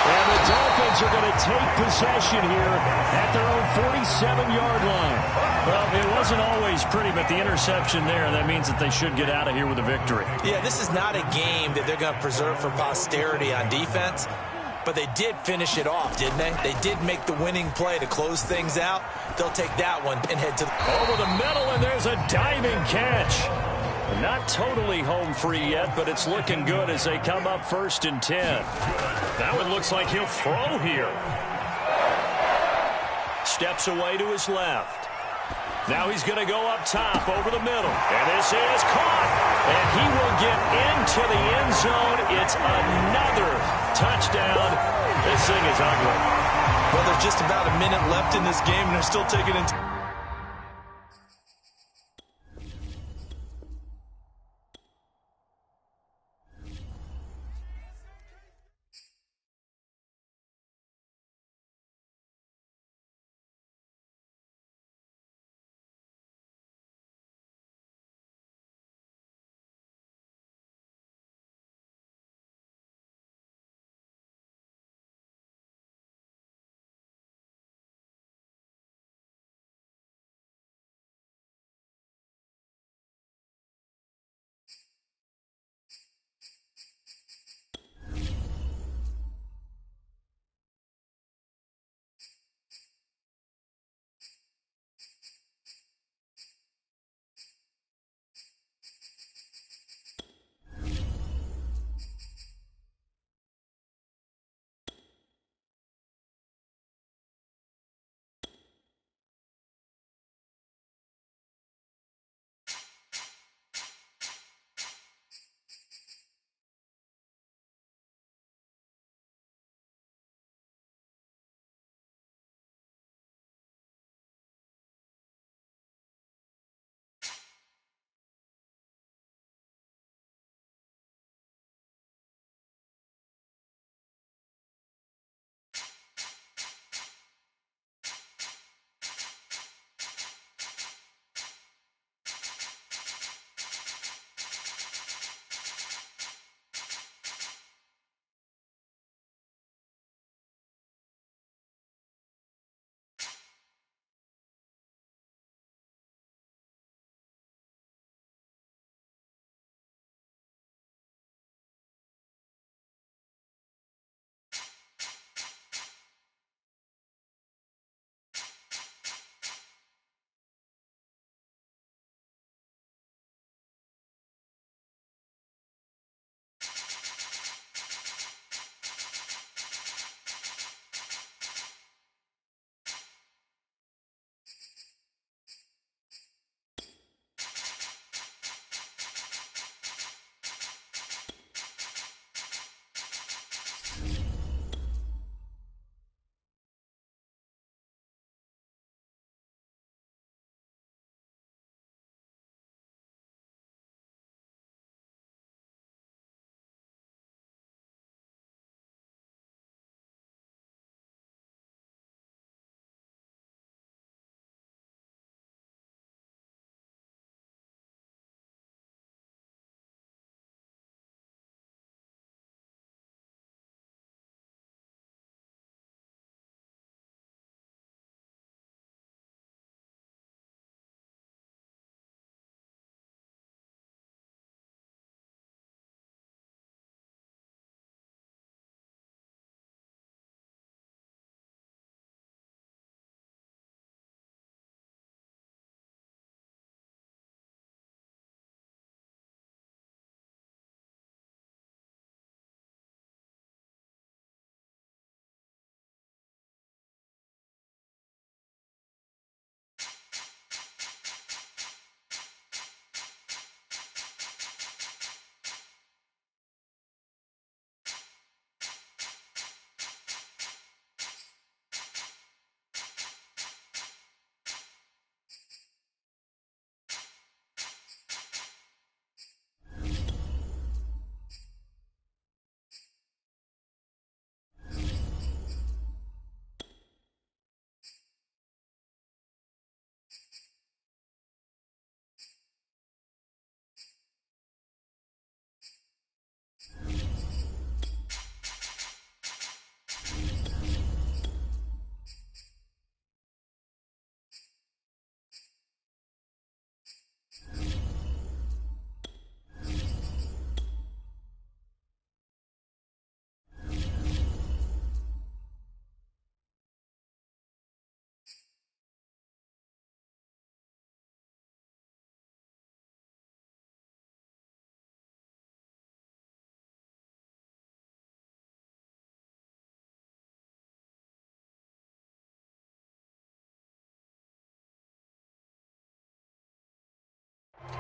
And the Dolphins are going to take possession here at their own 47-yard line. Well, it wasn't always pretty, but the interception there, that means that they should get out of here with a victory. Yeah, this is not a game that they're going to preserve for posterity on defense, but they did finish it off, didn't they? They did make the winning play to close things out. They'll take that one and head to over the middle, and there's a diving catch. Not totally home free yet, but it's looking good as they come up first and 10. That one looks like he'll throw here. Steps away to his left. Now he's going to go up top over the middle. And this is caught. And he will get into the end zone. It's another touchdown. This thing is ugly. Well, there's just about a minute left in this game, and they're still taking it.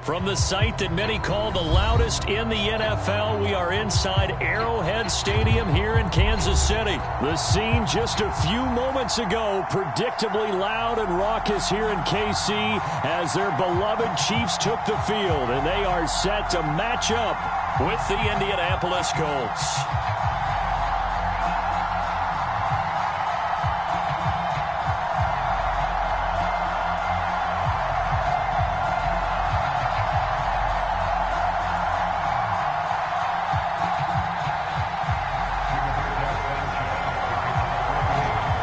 From the site that many call the loudest in the NFL, we are inside Arrowhead Stadium here in Kansas City. The scene just a few moments ago, predictably loud and raucous here in KC as their beloved Chiefs took the field, and they are set to match up with the Indianapolis Colts.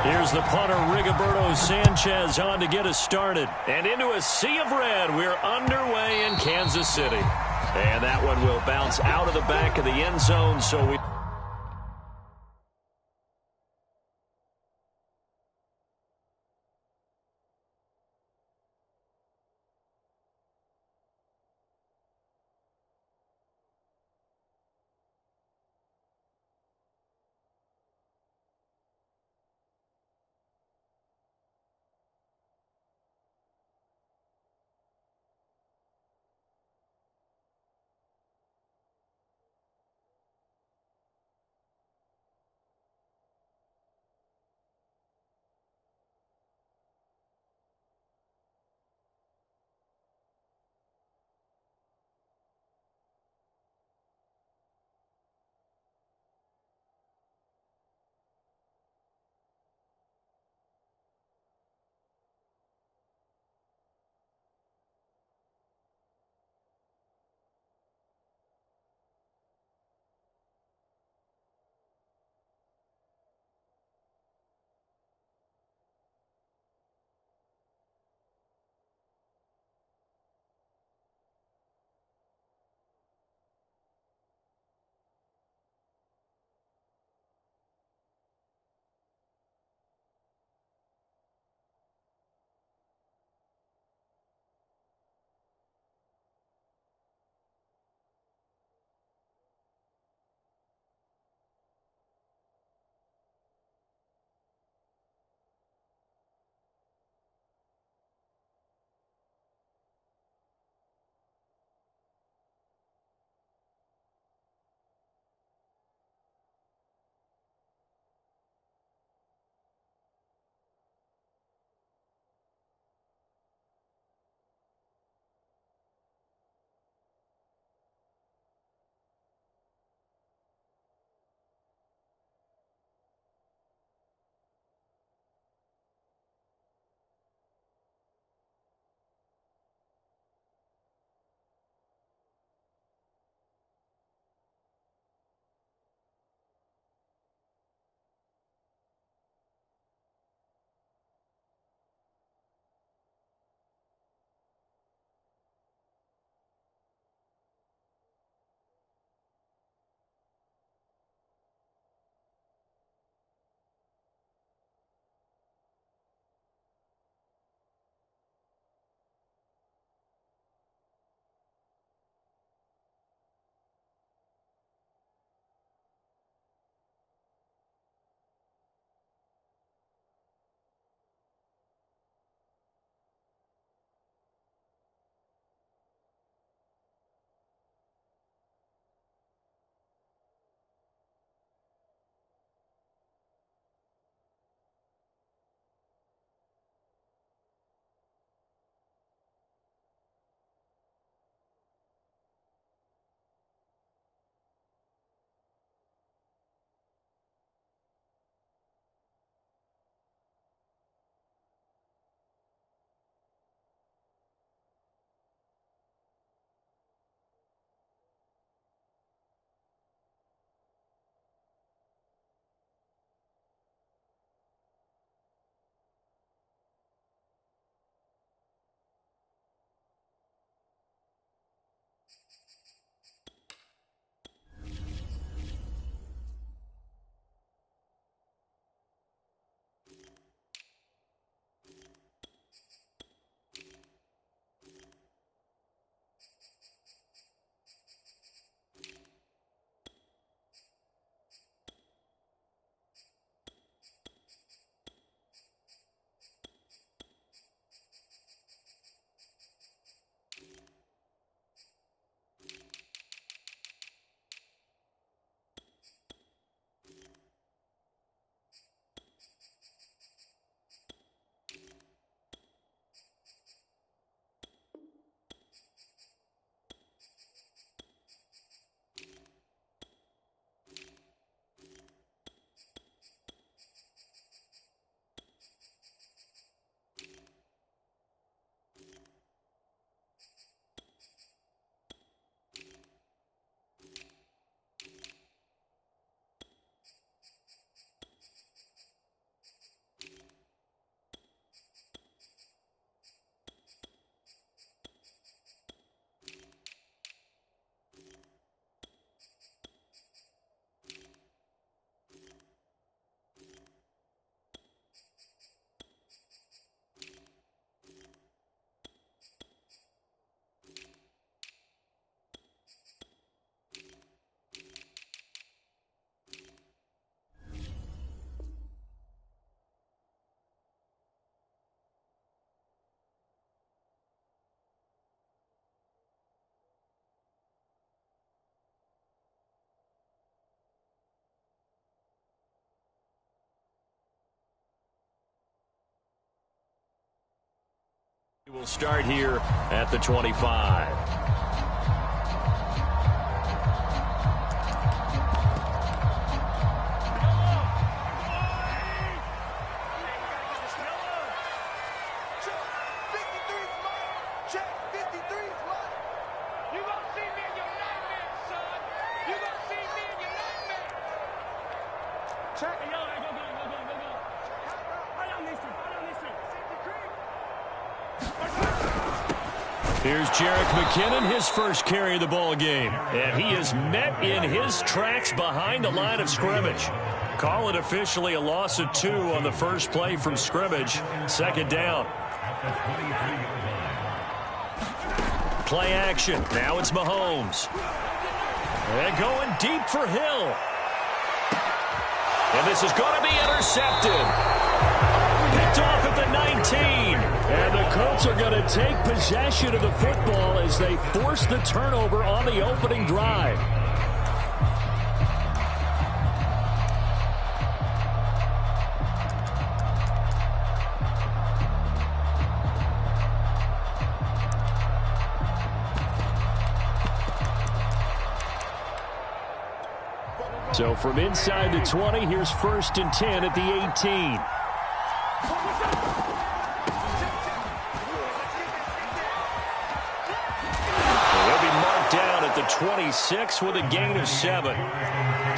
Here's the punter, Rigoberto Sanchez, on to get us started. And into a sea of red, we're underway in Kansas City. And that one will bounce out of the back of the end zone, so we... We'll start here at the 25. Here's Jerick McKinnon, his first carry of the ball game. And he is met in his tracks behind the line of scrimmage. Call it officially a loss of 2 on the first play from scrimmage. Second down. Play action. Now it's Mahomes. And going deep for Hill. And this is going to be intercepted. Picked off at the 19. And the Colts are going to take possession of the football as they force the turnover on the opening drive. So from inside the 20, here's 1st and 10 at the 18. The 26 with a gain of 7.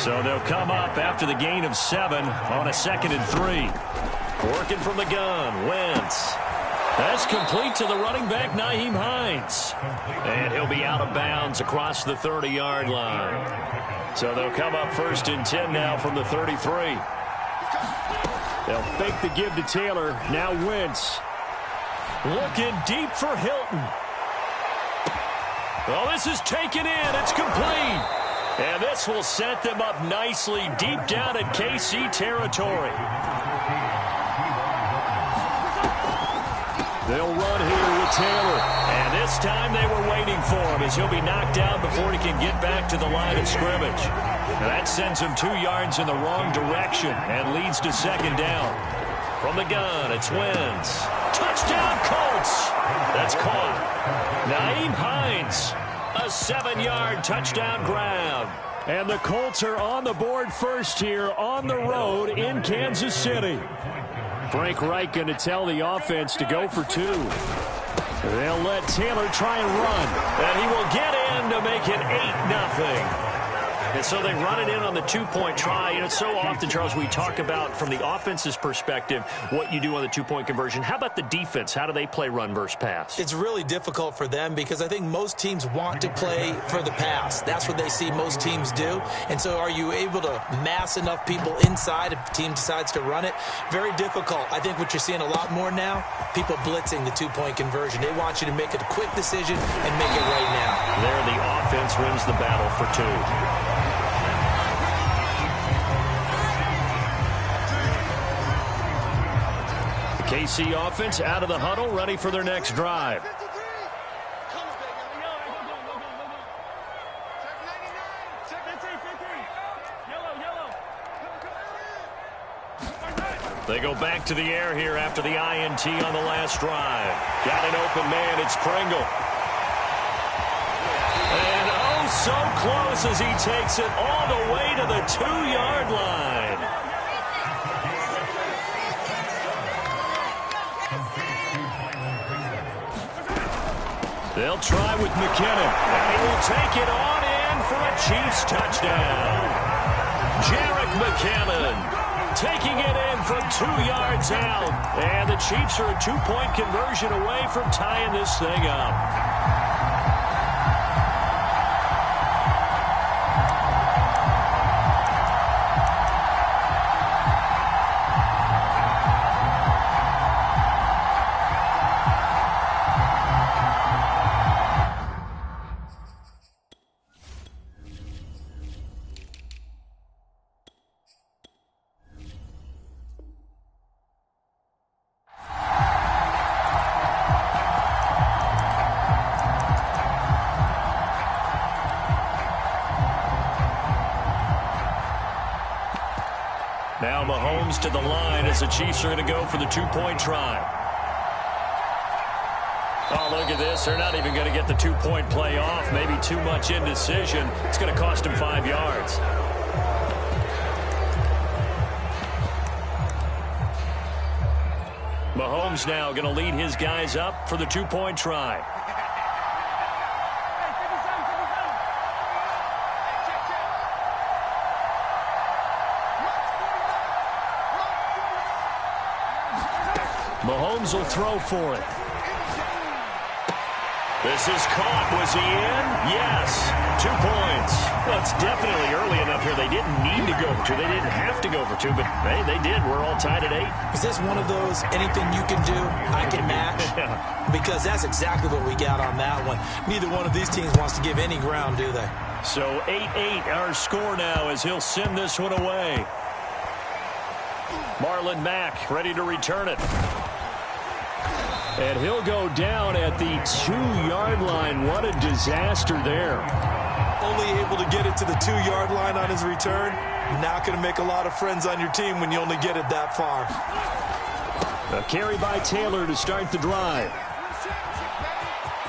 So they'll come up after the gain of 7 on a 2nd and 3. Working from the gun, Wentz. That's complete to the running back, Nyheim Hines. And he'll be out of bounds across the 30-yard line. So they'll come up 1st and 10 now from the 33. They'll fake the give to Taylor. Now Wentz. Looking deep for Hilton. Well, this is taken in. It's complete. And this will set them up nicely deep down in KC territory. They'll run here with Taylor. And this time they were waiting for him as he'll be knocked down before he can get back to the line of scrimmage. And that sends him 2 yards in the wrong direction and leads to 2nd down. From the gun, it's Wentz. Touchdown, Colts. That's caught. Nyheim Hines, a 7-yard touchdown grab. And the Colts are on the board first here on the road in Kansas City. Frank Reich going to tell the offense to go for 2. They'll let Taylor try and run. And he will get in to make it 8-0. And so they run it in on the 2-point try. And it's so often, Charles, we talk about from the offense's perspective what you do on the 2-point conversion. How about the defense? How do they play run versus pass? It's really difficult for them because I think most teams want to play for the pass. That's what they see most teams do. And so are you able to mass enough people inside if the team decides to run it? Very difficult. I think what you're seeing a lot more now, people blitzing the 2-point conversion. They want you to make a quick decision and make it right now. There the offense wins the battle for 2. KC offense out of the huddle, ready for their next drive. They go back to the air here after the INT on the last drive. Got an open man, it's Pringle. And oh, so close as he takes it all the way to the 2-yard line. They'll try with McKinnon, and he will take it on in for a Chiefs touchdown. Jerick McKinnon taking it in from 2 yards out, and the Chiefs are a 2-point conversion away from tying this thing up. Now Mahomes to the line as the Chiefs are going to go for the 2-point try. Oh, look at this. They're not even going to get the two-point play off. Maybe too much indecision. It's going to cost them 5 yards. Mahomes now going to lead his guys up for the two-point try. Mahomes will throw for it. This is caught. Was he in? Yes. 2 points. Well, it's definitely early enough here. They didn't need to go for two. They didn't have to go for two, but, hey, they did. We're all tied at 8. Is this one of those anything you can do, I can match? Because that's exactly what we got on that one. Neither one of these teams wants to give any ground, do they? So 8-8 our score now as he'll send this one away. Marlon Mack ready to return it. And he'll go down at the 2-yard line. What a disaster there. Only able to get it to the 2-yard line on his return. Not going to make a lot of friends on your team when you only get it that far. A carry by Taylor to start the drive.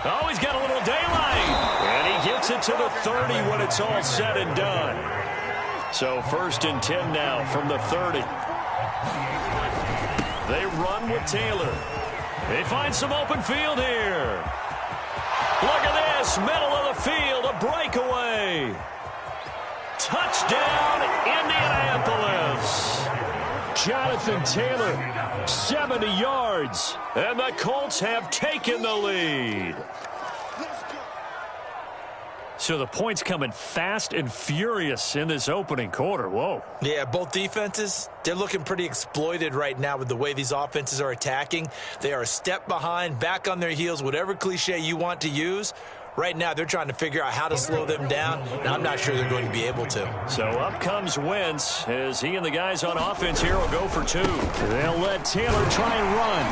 Oh, he's got a little daylight. And he gets it to the 30 when it's all said and done. So 1st and 10 now from the 30. They run with Taylor. They find some open field here. Look at this, middle of the field, a breakaway. Touchdown, Indianapolis. Jonathan Taylor, 70 yards. And the Colts have taken the lead. So the points coming fast and furious in this opening quarter. Whoa. Yeah, both defenses, they're looking pretty exploited right now with the way these offenses are attacking. They are a step behind, back on their heels, whatever cliche you want to use. Right now, they're trying to figure out how to slow them down, and I'm not sure they're going to be able to. So up comes Wentz as he and the guys on offense here will go for 2. They'll let Taylor try and run.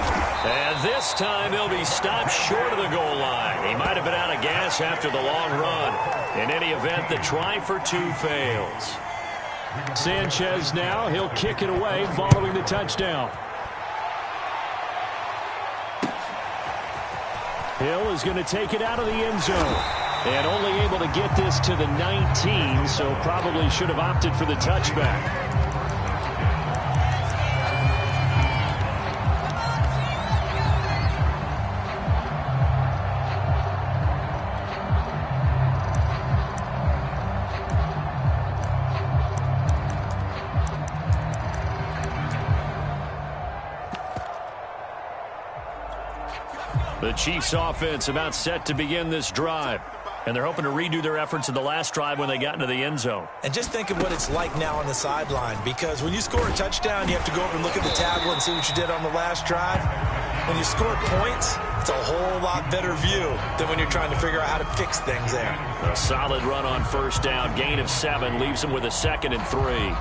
And this time he'll be stopped short of the goal line. He might have been out of gas after the long run. In any event, the try for 2 fails. Sanchez now, he'll kick it away following the touchdown. Hill is going to take it out of the end zone. And only able to get this to the 19, so probably should have opted for the touchback. The Chiefs offense about set to begin this drive. And they're hoping to redo their efforts in the last drive when they got into the end zone. And just think of what it's like now on the sideline, because when you score a touchdown, you have to go over and look at the tablet and see what you did on the last drive. When you score points, it's a whole lot better view than when you're trying to figure out how to fix things there. A solid run on 1st down. Gain of 7 leaves them with a 2nd and 3.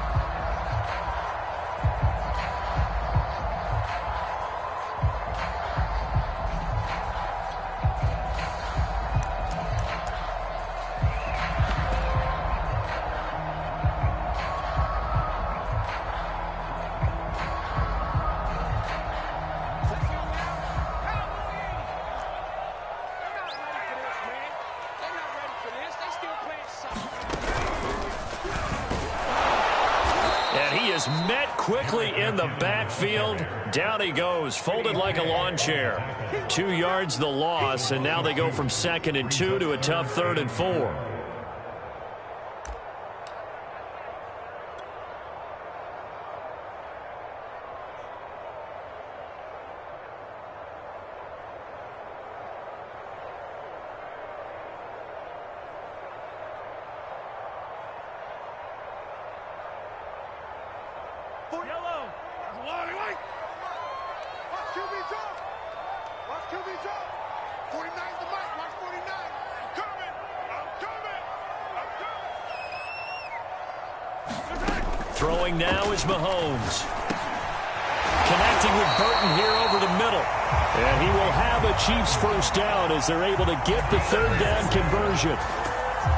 Met quickly in the backfield. Down he goes, folded like a lawn chair. 2 yards the loss, and now they go from 2nd and 2 to a tough 3rd and 4. Throwing now is Mahomes. Connecting with Burton here over the middle. And he will have a Chiefs 1st down as they're able to get the 3rd down conversion.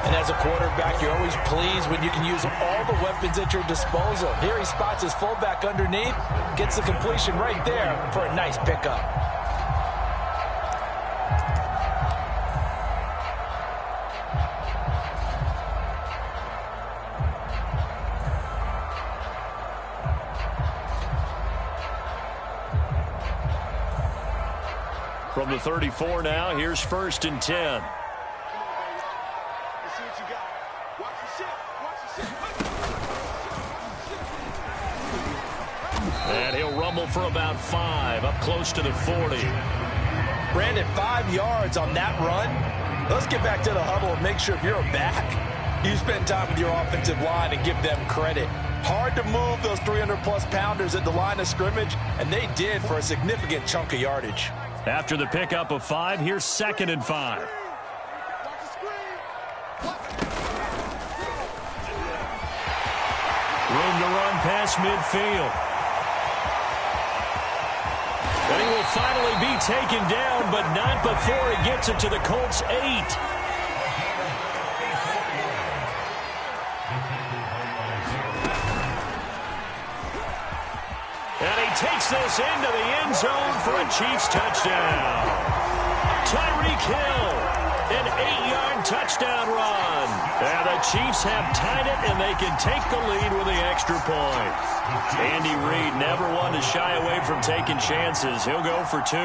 And as a quarterback, you're always pleased when you can use all the weapons at your disposal. Here he spots his fullback underneath, gets the completion right there for a nice pickup. From the 34 now, here's 1st and 10. And he'll rumble for about 5, up close to the 40. Brandon, 5 yards on that run. Let's get back to the huddle and make sure if you're a back, you spend time with your offensive line and give them credit. Hard to move those 300-plus pounders at the line of scrimmage, and they did for a significant chunk of yardage. After the pickup of 5, here's 2nd and 5. Room to run past midfield. And he will finally be taken down, but not before he gets it to the Colts' 8. And he takes this into the end zone for a Chiefs touchdown. Tyreek Hill, an 8-yard touchdown run. And the Chiefs have tied it, and they can take the lead with the extra point. Andy Reid never one to shy away from taking chances. He'll go for 2.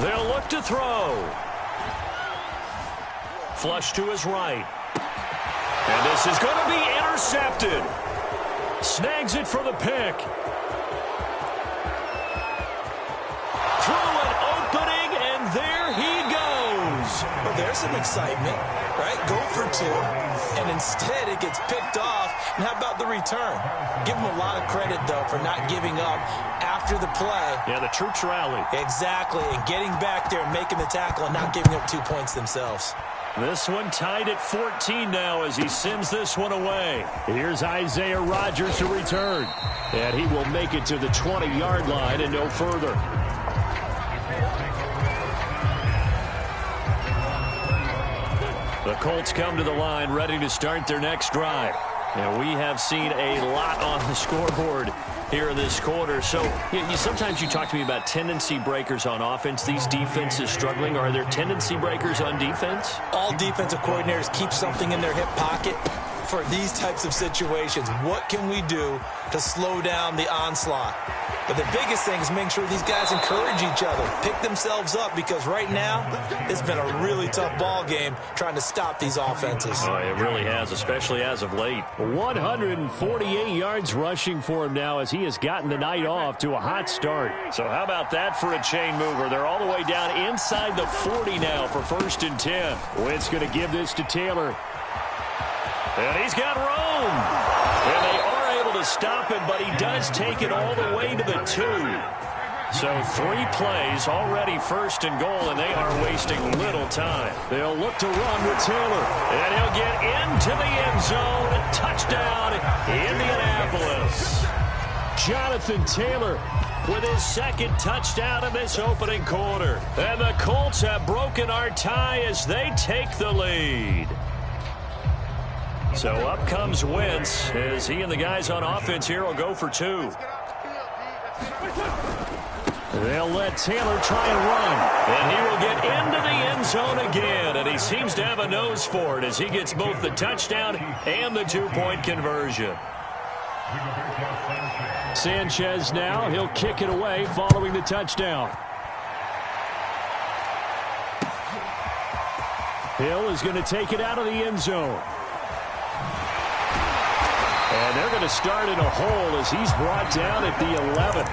They'll look to throw. Flush to his right. And this is going to be intercepted. Snags it for the pick. Through an opening, and there he goes. Well, there's some excitement, right? Go for 2, and instead it gets picked off. And how about the return? Give him a lot of credit, though, for not giving up after the play. Yeah, the troops rallied. Exactly, and getting back there and making the tackle and not giving up 2 points themselves. This one tied at 14 now as he sends this one away. Here's Isaiah Rodgers to return. And he will make it to the 20-yard line and no further. The Colts come to the line ready to start their next drive. Now, we have seen a lot on the scoreboard here in this quarter. So, sometimes you talk to me about tendency breakers on offense. These defenses struggling. Are there tendency breakers on defense? All defensive coordinators keep something in their hip pocket for these types of situations. What can we do to slow down the onslaught? But the biggest thing is making sure these guys encourage each other, pick themselves up, because right now it's been a really tough ball game trying to stop these offenses. Oh, it really has, especially as of late. 148 yards rushing for him now as he has gotten the night off to a hot start. So how about that for a chain mover? They're all the way down inside the 40 now for 1st and 10. Wentz going to give this to Taylor. And he's got room. And they are able to stop him, but he does take it all the way to the 2. So 3 plays, already 1st and goal, and they are wasting little time. They'll look to run with Taylor. And he'll get into the end zone. Touchdown, Indianapolis. Jonathan Taylor with his 2nd touchdown of this opening quarter. And the Colts have broken our tie as they take the lead. So up comes Wentz as he and the guys on offense here will go for 2. They'll let Taylor try and run. And he will get into the end zone again. And he seems to have a nose for it as he gets both the touchdown and the 2-point conversion. Sanchez now. He'll kick it away following the touchdown. Hill is going to take it out of the end zone. And they're going to start in a hole as he's brought down at the 11.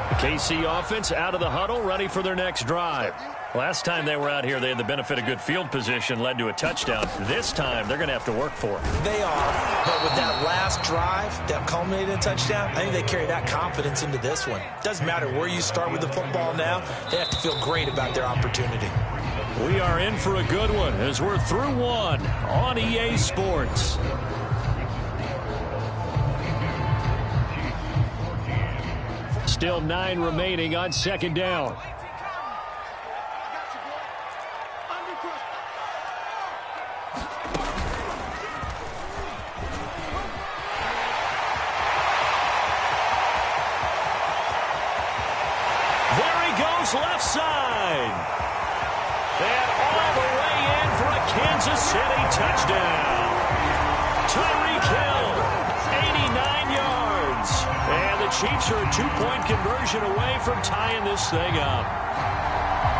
The KC offense out of the huddle, ready for their next drive. Last time they were out here, they had the benefit of good field position, led to a touchdown. This time, they're going to have to work for it. They are, but with that last drive that culminated in a touchdown, I think they carry that confidence into this one. Doesn't matter where you start with the football now, they have to feel great about their opportunity. We are in for a good one as we're through one on EA Sports. Still 9 remaining on 2nd down. There he goes left side. And all the touchdown. Tyreek Hill, 89 yards. And the Chiefs are a two-point conversion away from tying this thing up.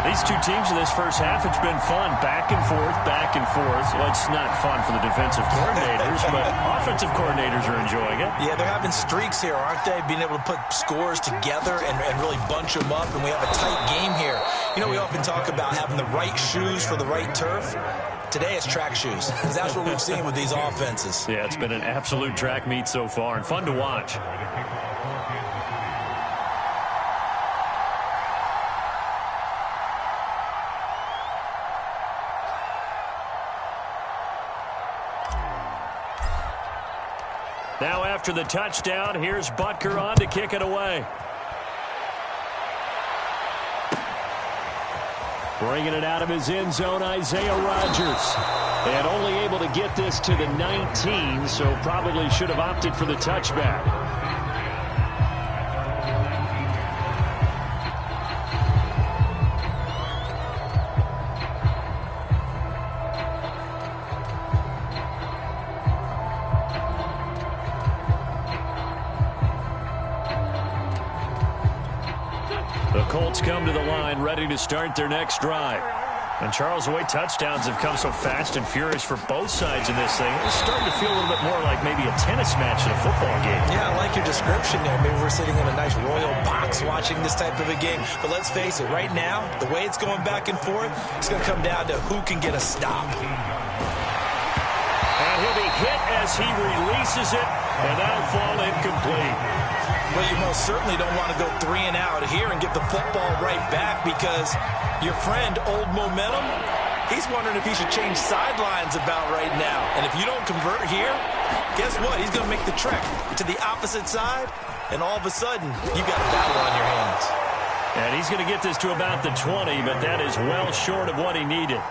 These two teams in this first half, it's been fun. Back and forth, back and forth. Well, it's not fun for the defensive coordinators, but offensive coordinators are enjoying it. Yeah, they're having streaks here, aren't they? Being able to put scores together and really bunch them up, and we have a tight game here. You know, we often talk about having the right shoes for the right turf. Today it's track shoes. That's what we've seen with these offenses. Yeah, it's been an absolute track meet so far and fun to watch. Now after the touchdown, here's Butker on to kick it away. Bringing it out of his end zone, Isaiah Rodgers. And only able to get this to the 19, so probably should have opted for the touchback. Colts come to the line, ready to start their next drive. And Charles, the way touchdowns have come so fast and furious for both sides in this thing, it's starting to feel a little bit more like maybe a tennis match in a football game. Yeah, I like your description there. Maybe we're sitting in a nice royal box watching this type of a game. But let's face it, right now, the way it's going back and forth, it's going to come down to who can get a stop. And he'll be hit as he releases it, and that'll fall incomplete. Well, you most certainly don't want to go 3 and out here and give the football right back, because your friend, Old Momentum, he's wondering if he should change sidelines about right now. And if you don't convert here, guess what? He's going to make the trek to the opposite side, and all of a sudden, you've got a battle on your hands. And he's going to get this to about the 20, but that is well short of what he needed.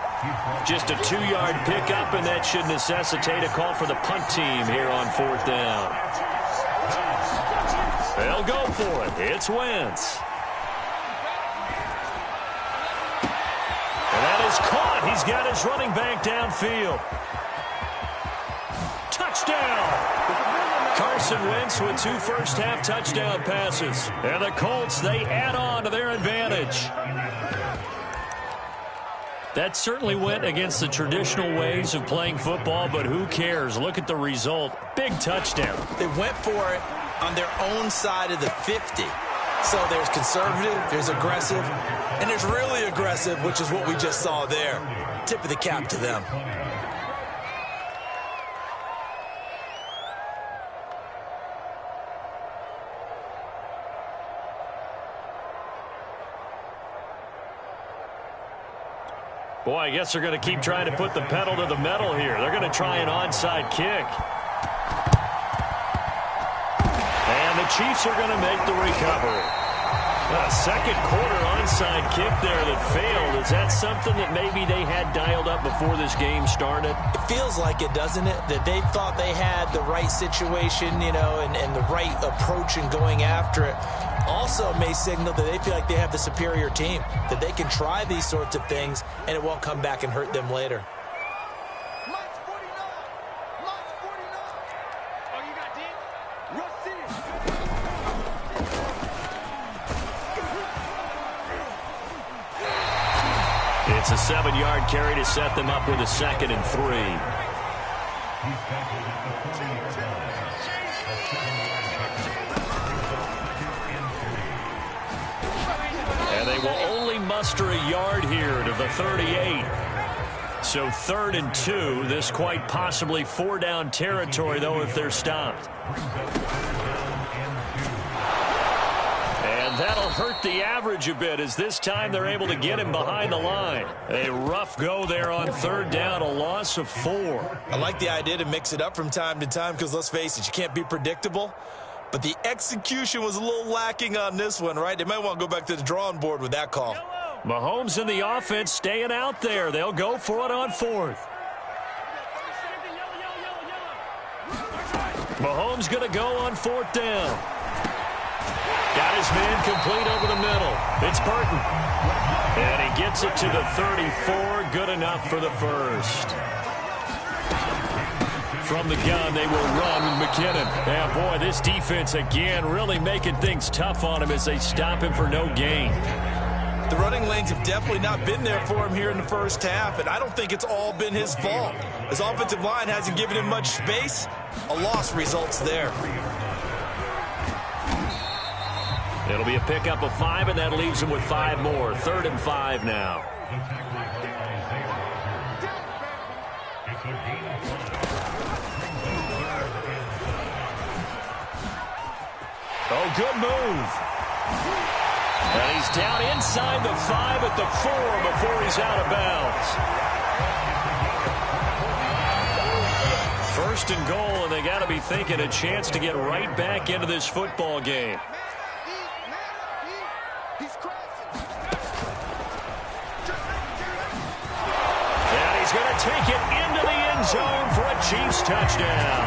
Just a 2-yard pickup, and that should necessitate a call for the punt team here on 4th down. They'll go for it. It's Wentz. And that is caught. He's got his running back downfield. Touchdown. Carson Wentz with 2 first-half touchdown passes. And the Colts, they add on to their advantage. That certainly went against the traditional ways of playing football, but who cares? Look at the result. Big touchdown. They went for it on their own side of the 50. So there's conservative, there's aggressive, and there's really aggressive, which is what we just saw there. Tip of the cap to them. Boy, I guess they're going to keep trying to put the pedal to the metal here. They're going to try an onside kick. And the Chiefs are going to make the recovery. A second quarter onside kick there that failed. Is that something that maybe they had dialed up before this game started? It feels like it, doesn't it? That they thought they had the right situation, you know, and the right approach in going after it. Also may signal that they feel like they have the superior team, that they can try these sorts of things and it won't come back and hurt them later. It's a 7-yard carry to set them up with a 2nd and 3. And they will only muster a yard here to the 38. So 3rd and 2. This quite possibly 4-down territory, though, if they're stopped. And that'll hurt the average a bit, as this time they're able to get him behind the line. A rough go there on 3rd down, a loss of 4. I like the idea to mix it up from time to time, because let's face it, you can't be predictable. But the execution was a little lacking on this one, right? They might want to go back to the drawing board with that call. Mahomes and the offense staying out there. They'll go for it on 4th. Mahomes going to go on 4th down. Got his man complete over the middle. It's Burton. And he gets it to the 34. Good enough for the first. From the gun, they will run with McKinnon. And, boy, this defense, again, really making things tough on him as they stop him for no gain. The running lanes have definitely not been there for him here in the first half, and I don't think it's all been his fault. His offensive line hasn't given him much space. A loss results there. It'll be a pickup of 5, and that leaves him with 5 more. 3rd and 5 now. Oh, good move. And he's down inside the 5 at the 4 before he's out of bounds. 1st and goal, and they got to be thinking a chance to get right back into this football game. And he's going to take it into the end zone for a Chiefs touchdown.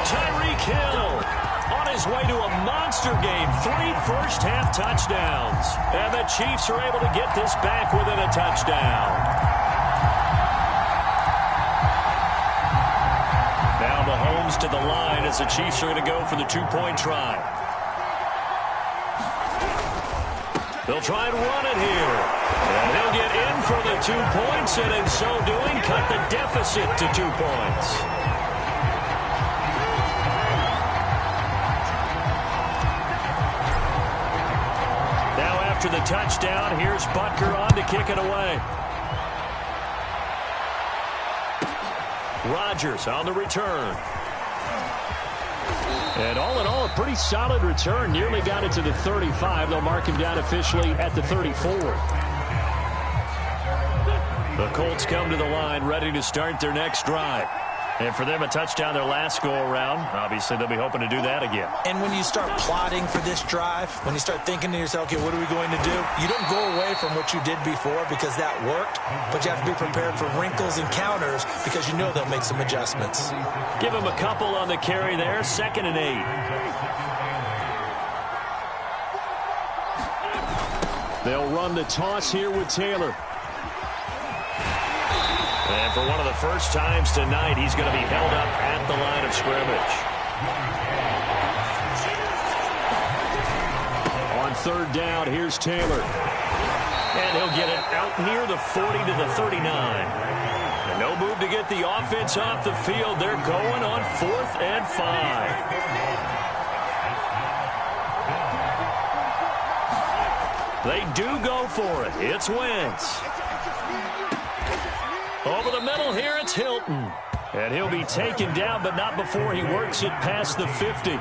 Tyreek Hill on his way to a monster game. 3 first-half touchdowns. And the Chiefs are able to get this back within a touchdown. Now Mahomes to the line as the Chiefs are going to go for the 2-point try. They'll try and run it here. And they'll get in for the 2 points, and in so doing, cut the deficit to 2 points. After the touchdown, here's Butker on to kick it away. Rodgers on the return. And all in all, a pretty solid return. Nearly got it to the 35. They'll mark him down officially at the 34. The Colts come to the line, ready to start their next drive. And for them, a touchdown their last go-around. Obviously, they'll be hoping to do that again. And when you start plotting for this drive, when you start thinking to yourself, okay, what are we going to do? You don't go away from what you did before because that worked, but you have to be prepared for wrinkles and counters because you know they'll make some adjustments. Give them a couple on the carry there, 2nd and 8. They'll run the toss here with Taylor. And for one of the first times tonight, he's going to be held up at the line of scrimmage. On 3rd down, here's Taylor. And he'll get it out near the 40 to the 39. And no move to get the offense off the field. They're going on 4th and 5. They do go for it. It's Wentz. Over the middle here, it's Hilton. And he'll be taken down, but not before he works it past the 50.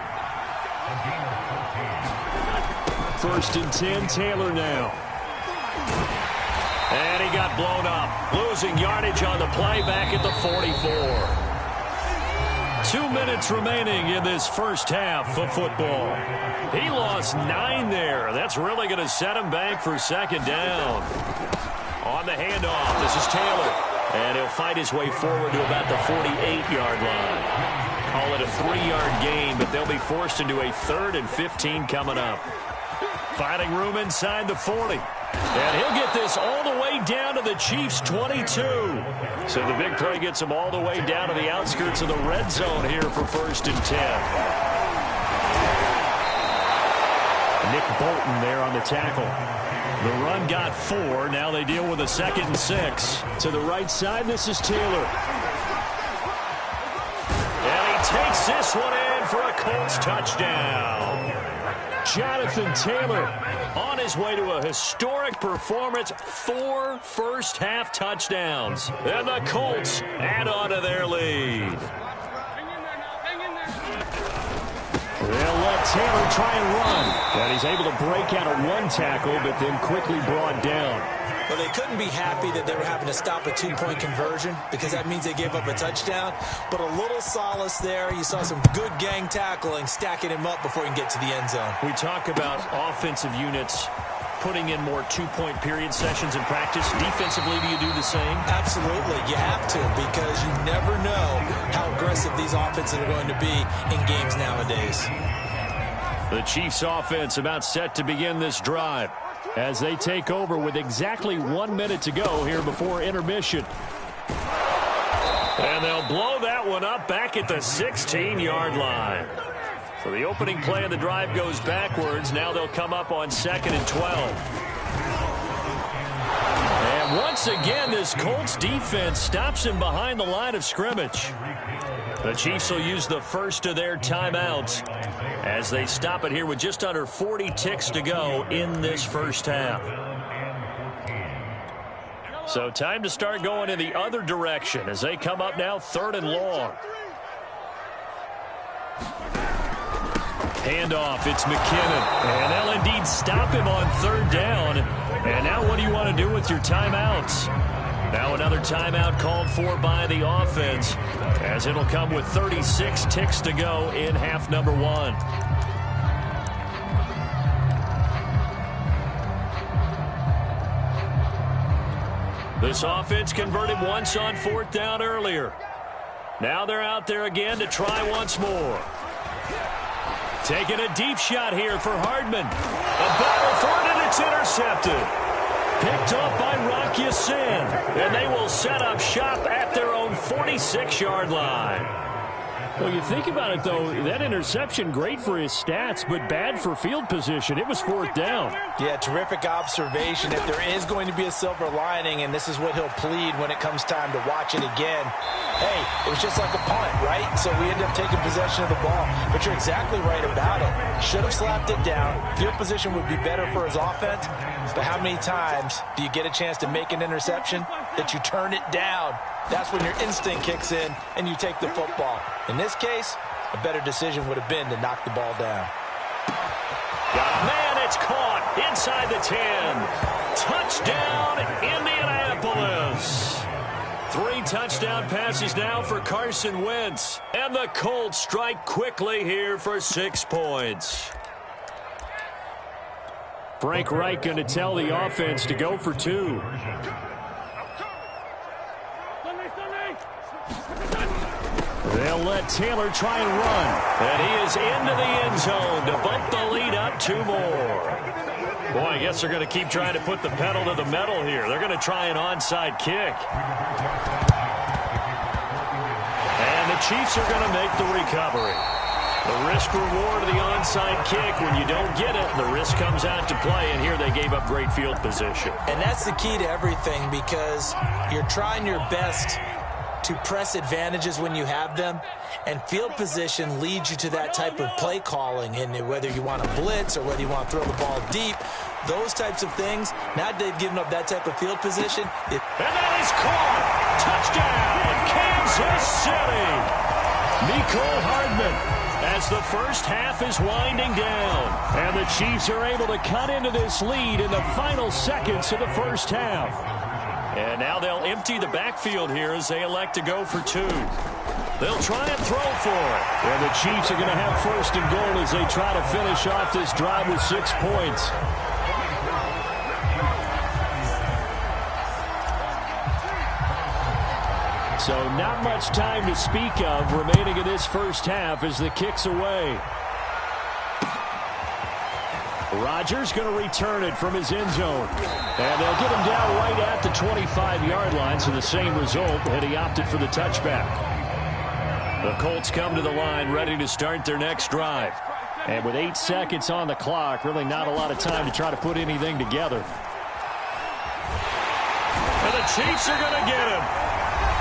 1st and 10, Taylor now. And he got blown up. Losing yardage on the play back at the 44. 2 minutes remaining in this first half of football. He lost 9 there. That's really going to set him back for 2nd down. On the handoff, this is Taylor. And he'll fight his way forward to about the 48-yard line. Call it a 3-yard gain, but they'll be forced into a 3rd and 15 coming up. Finding room inside the 40. And he'll get this all the way down to the Chiefs' 22. So the big play gets him all the way down to the outskirts of the red zone here for 1st and 10. Nick Bolton there on the tackle. The run got 4. Now they deal with a 2nd and 6. To the right side, this is Taylor. And he takes this one in for a Colts touchdown. Jonathan Taylor on his way to a historic performance. 4 first-half touchdowns. And the Colts add on to their lead. They'll let Taylor try and run. And he's able to break out of 1 tackle, but then quickly brought down. Well, they couldn't be happy that they were having to stop a 2-point conversion because that means they gave up a touchdown. But a little solace there. You saw some good gang tackling, stacking him up before he can get to the end zone. We talk about offensive units putting in more 2-point period sessions in practice. Defensively, do you do the same? Absolutely. You have to because you never know how aggressive these offenses are going to be in games nowadays. The Chiefs offense about set to begin this drive as they take over with exactly 1 minute to go here before intermission. And they'll blow that one up back at the 16-yard line. So the opening play of the drive goes backwards. Now they'll come up on 2nd and 12. And once again, this Colts defense stops him behind the line of scrimmage. The Chiefs will use the first of their timeouts as they stop it here with just under 40 ticks to go in this first half. So time to start going in the other direction as they come up now 3rd and long. Handoff, it's McKinnon. And they'll indeed stop him on 3rd down. And now what do you want to do with your timeouts? Now another timeout called for by the offense as it'll come with 36 ticks to go in half number 1. This offense converted once on 4th down earlier. Now they're out there again to try once more. Taking a deep shot here for Hardman. A battle for it, and it's intercepted. Picked off by Rocky Sin. And they will set up shop at their own 46-yard line. Well, you think about it, though, that interception, great for his stats, but bad for field position. It was 4th down. Yeah, terrific observation. If there is going to be a silver lining, and this is what he'll plead when it comes time to watch it again, hey, it was just like a punt, right? So we ended up taking possession of the ball. But you're exactly right about it. Should have slapped it down. Field position would be better for his offense. But how many times do you get a chance to make an interception that you turn it down? That's when your instinct kicks in and you take the football. In this case, a better decision would have been to knock the ball down. Man, it's caught inside the 10. Touchdown, Indianapolis. 3 touchdown passes now for Carson Wentz. And the Colts strike quickly here for 6 points. Frank Reich going to tell the offense to go for 2. They'll let Taylor try and run. And he is into the end zone to bump the lead up 2 more. Boy, I guess they're going to keep trying to put the pedal to the metal here. They're going to try an onside kick. And the Chiefs are going to make the recovery. The risk-reward of the onside kick, when you don't get it, the risk comes out to play, and here they gave up great field position. And that's the key to everything, because you're trying your best to press advantages when you have them, and field position leads you to that type of play calling. And whether you want to blitz or whether you want to throw the ball deep, those types of things, now they've given up that type of field position. And that is caught! Touchdown, Kansas City! Mecole Hardman, as the first half is winding down. And the Chiefs are able to cut into this lead in the final seconds of the first half. And now they'll empty the backfield here as they elect to go for 2. They'll try and throw for it. And the Chiefs are going to have 1st and goal as they try to finish off this drive with 6 points. So not much time to speak of remaining in this first half as the kick's away. Rodgers going to return it from his end zone. And they'll get him down right at the 25-yard line, so the same result, and he opted for the touchback. The Colts come to the line ready to start their next drive. And with 8 seconds on the clock, really not a lot of time to try to put anything together. And the Chiefs are going to get him.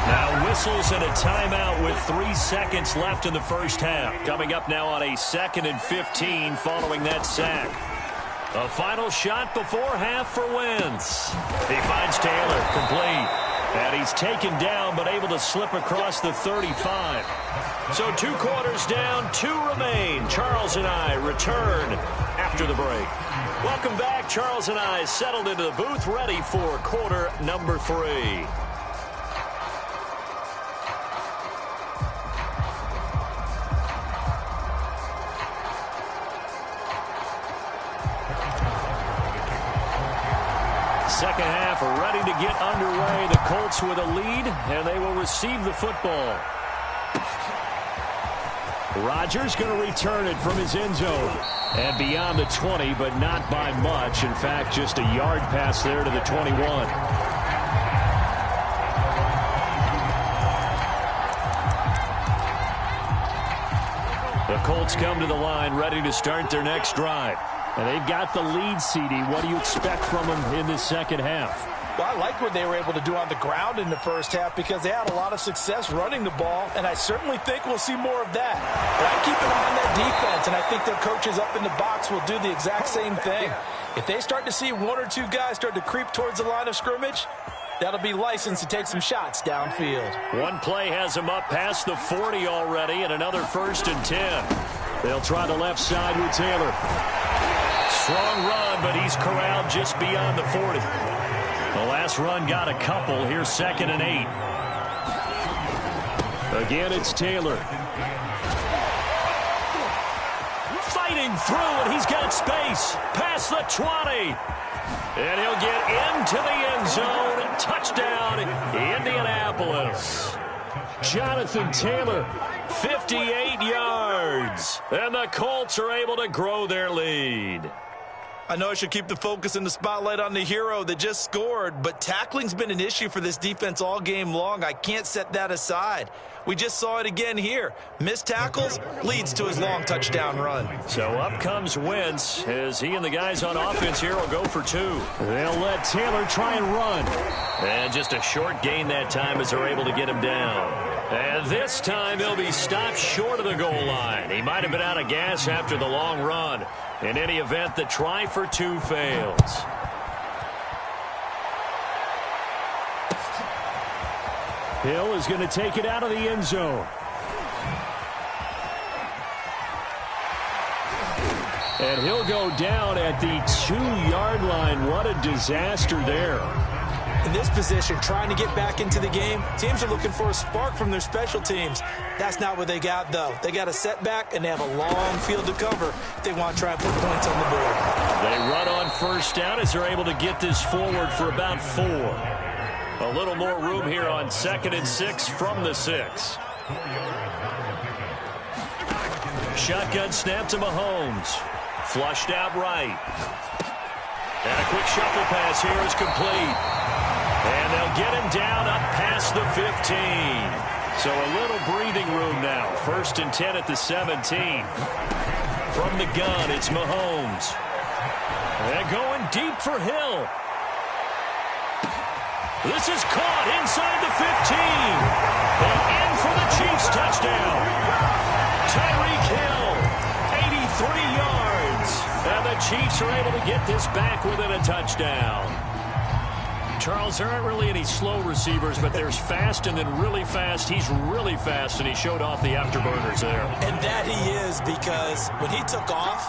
Now whistles and a timeout with 3 seconds left in the first half. Coming up now on a 2nd and 15 following that sack. A final shot before half for Wentz. He finds Taylor, complete. And he's taken down but able to slip across the 35. So 2 quarters down, 2 remain. Charles and I return after the break. Welcome back. Charles and I settled into the booth ready for quarter number 3. Second half ready to get underway. The Colts with a lead, and they will receive the football. Rodgers going to return it from his end zone. And beyond the 20, but not by much. In fact, just a yard pass there to the 21. The Colts come to the line ready to start their next drive. And they've got the lead, CD. What do you expect from them in the second half? Well, I like what they were able to do on the ground in the first half because they had a lot of success running the ball, and I certainly think we'll see more of that. But I keep an eye on that defense, and I think their coaches up in the box will do the exact same thing. If they start to see one or two guys start to creep towards the line of scrimmage, that'll be licensed to take some shots downfield. One play has him up past the 40 already, and another 1st and 10. They'll try the left side with Taylor. Strong run, but he's corralled just beyond the 40. The last run got a couple. Here's 2nd and 8. Again, it's Taylor. Fighting through, and he's got space. Past the 20. And he'll get into the end zone. Touchdown, Indianapolis. Jonathan Taylor. 58 yards. And the Colts are able to grow their lead. I know I should keep the focus and the spotlight on the hero that just scored, but tackling's been an issue for this defense all game long. I can't set that aside. We just saw it again here. Missed tackles leads to his long touchdown run. So up comes Wentz as he and the guys on offense here will go for 2. They'll let Taylor try and run. And just a short gain that time as they're able to get him down. And this time he'll be stopped short of the goal line. He might have been out of gas after the long run. In any event, the try for 2 fails. Hill is going to take it out of the end zone. And he'll go down at the 2-yard line. What a disaster there. In this position, trying to get back into the game, teams are looking for a spark from their special teams. That's not what they got, though. They got a setback, and they have a long field to cover if they want to try and put points on the board. They run on 1st down as they're able to get this forward for about 4. A little more room here on 2nd and 6 from the 6. Shotgun snap to Mahomes. Flushed out right. And a quick shuffle pass here is complete. And they'll get him down up past the 15. So a little breathing room now. 1st and 10 at the 17. From the gun, it's Mahomes. And going deep for Hill. This is caught inside the 15. And in for the Chiefs touchdown. Tyreek Hill, 83 yards. And the Chiefs are able to get this back within a touchdown. Charles, there aren't really any slow receivers, but there's fast and then really fast. He's really fast, and he showed off the afterburners there. And that he is, because when he took off,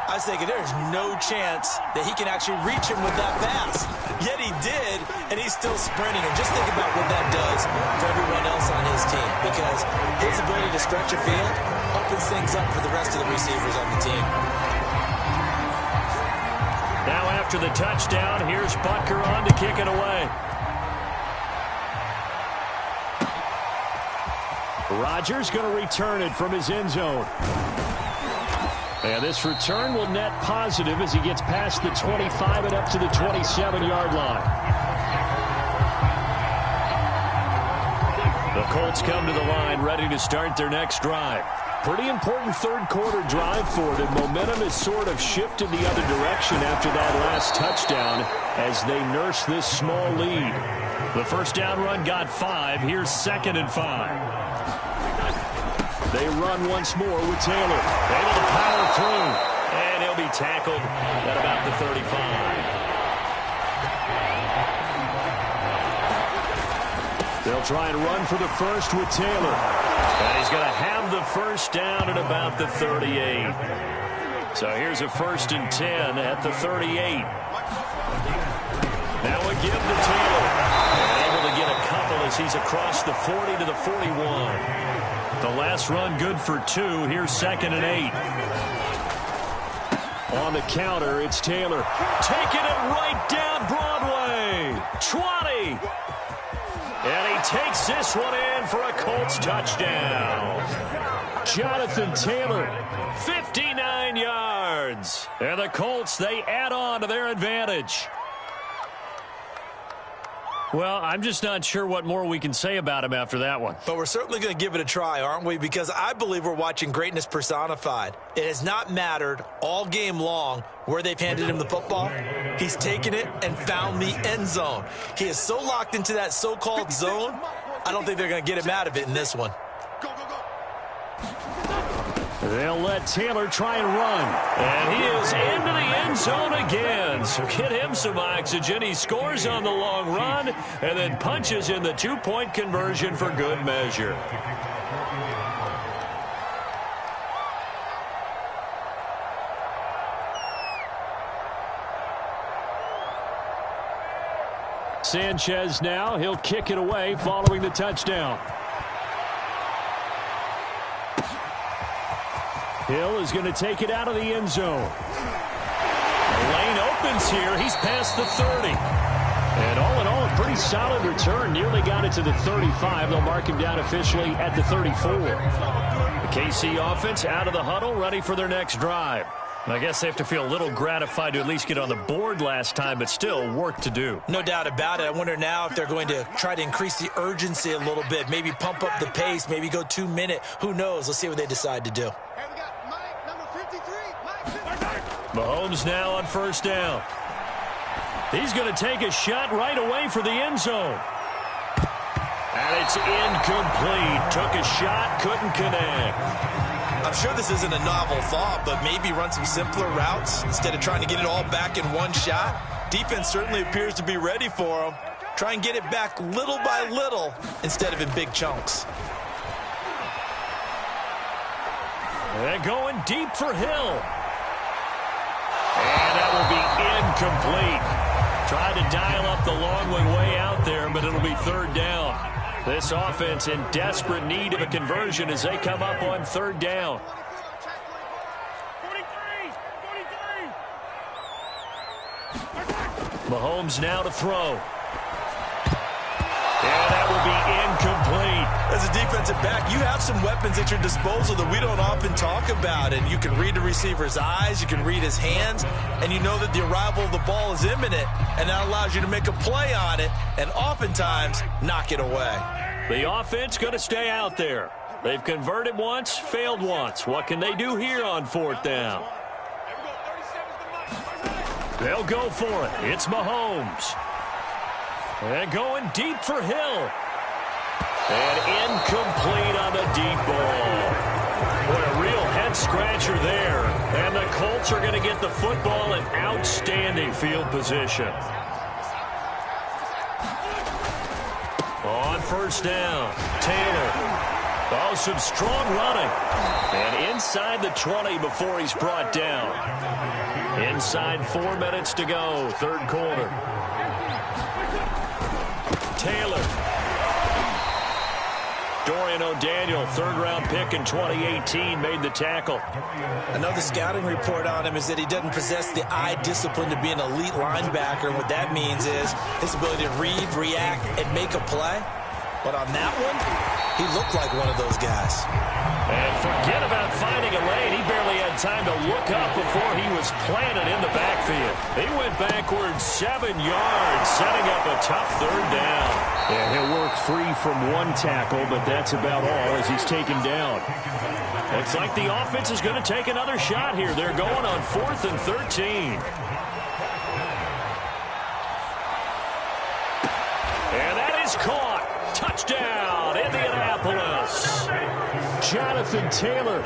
I was thinking there's no chance that he can actually reach him with that pass. Yet he did, and he's still sprinting. And just think about what that does for everyone else on his team, because his ability to stretch a field opens things up for the rest of the receivers on the team. Now after the touchdown, here's Butker on to kick it away. Rodgers going to return it from his end zone. And this return will net positive as he gets past the 25 and up to the 27-yard line. The Colts come to the line ready to start their next drive. Pretty important third-quarter drive for them. Momentum has sort of shifted the other direction after that last touchdown as they nurse this small lead. The 1st down run got 5. Here's 2nd and 5. They run once more with Taylor. Able to power through. And he'll be tackled at about the 35. They'll try and run for the first with Taylor. And he's going to have the 1st down at about the 38. So here's a 1st and 10 at the 38. Now a give to Taylor. And able to get a couple as he's across the 40 to the 41. The last run good for 2. Here's 2nd and 8. On the counter, it's Taylor. Taking it right down Broadway. 20. And he takes this one in for a Colts touchdown. Jonathan Taylor. 59 yards. And the Colts, they add on to their advantage. Well, I'm just not sure what more we can say about him after that one. But we're certainly going to give it a try, aren't we? Because I believe we're watching greatness personified. It has not mattered all game long where they've handed him the football. He's taken it and found the end zone. He is so locked into that so-called zone, I don't think they're going to get him out of it in this one. They'll let Taylor try and run. And he is into the end zone again. So get him some oxygen. He scores on the long run and then punches in the two-point conversion for good measure. Sanchez now. He'll kick it away following the touchdown. Hill is going to take it out of the end zone. The lane opens here. He's past the 30. And all in all, a pretty solid return. Nearly got it to the 35. They'll mark him down officially at the 34. The KC offense out of the huddle, ready for their next drive. I guess they have to feel a little gratified to at least get on the board last time, but still work to do. No doubt about it. I wonder now if they're going to try to increase the urgency a little bit, maybe pump up the pace, maybe go 2-minute. Who knows? Let's see what they decide to do. Mahomes now on first down. He's going to take a shot right away for the end zone. And it's incomplete. Took a shot, couldn't connect. I'm sure this isn't a novel thought, but maybe run some simpler routes instead of trying to get it all back in one shot. Defense certainly appears to be ready for him. Try and get it back little by little instead of in big chunks. They're going deep for Hill. And that will be incomplete. Tried to dial up the long one way out there, but it'll be third down. This offense in desperate need of a conversion as they come up on third down. Mahomes now to throw. And that will be incomplete. As a defensive back, you have some weapons at your disposal that we don't often talk about. And you can read the receiver's eyes, you can read his hands, and you know that the arrival of the ball is imminent, and that allows you to make a play on it and oftentimes knock it away. The offense going to stay out there. They've converted once, failed once. What can they do here on fourth down? They'll go for it. It's Mahomes. And going deep for Hill. And incomplete on the deep ball. What a real head-scratcher there. And the Colts are going to get the football in outstanding field position. On first down, Taylor. Oh, some strong running. And inside the 20 before he's brought down. Inside 4 minutes to go, third quarter. Taylor. Dorian O'Daniel, third-round pick in 2018, made the tackle. Another scouting report on him is that he doesn't possess the eye discipline to be an elite linebacker. What that means is his ability to read, react, and make a play. But on that one, he looked like one of those guys. And forget about finding a lane. He barely had time to look up before he was planted in the backfield. He went backwards 7 yards, setting up a tough third down. And he'll work free from one tackle, but that's about all as he's taken down. Looks like the offense is going to take another shot here. They're going on 4th and 13. And that is caught. Touchdown, Indianapolis. Jonathan Taylor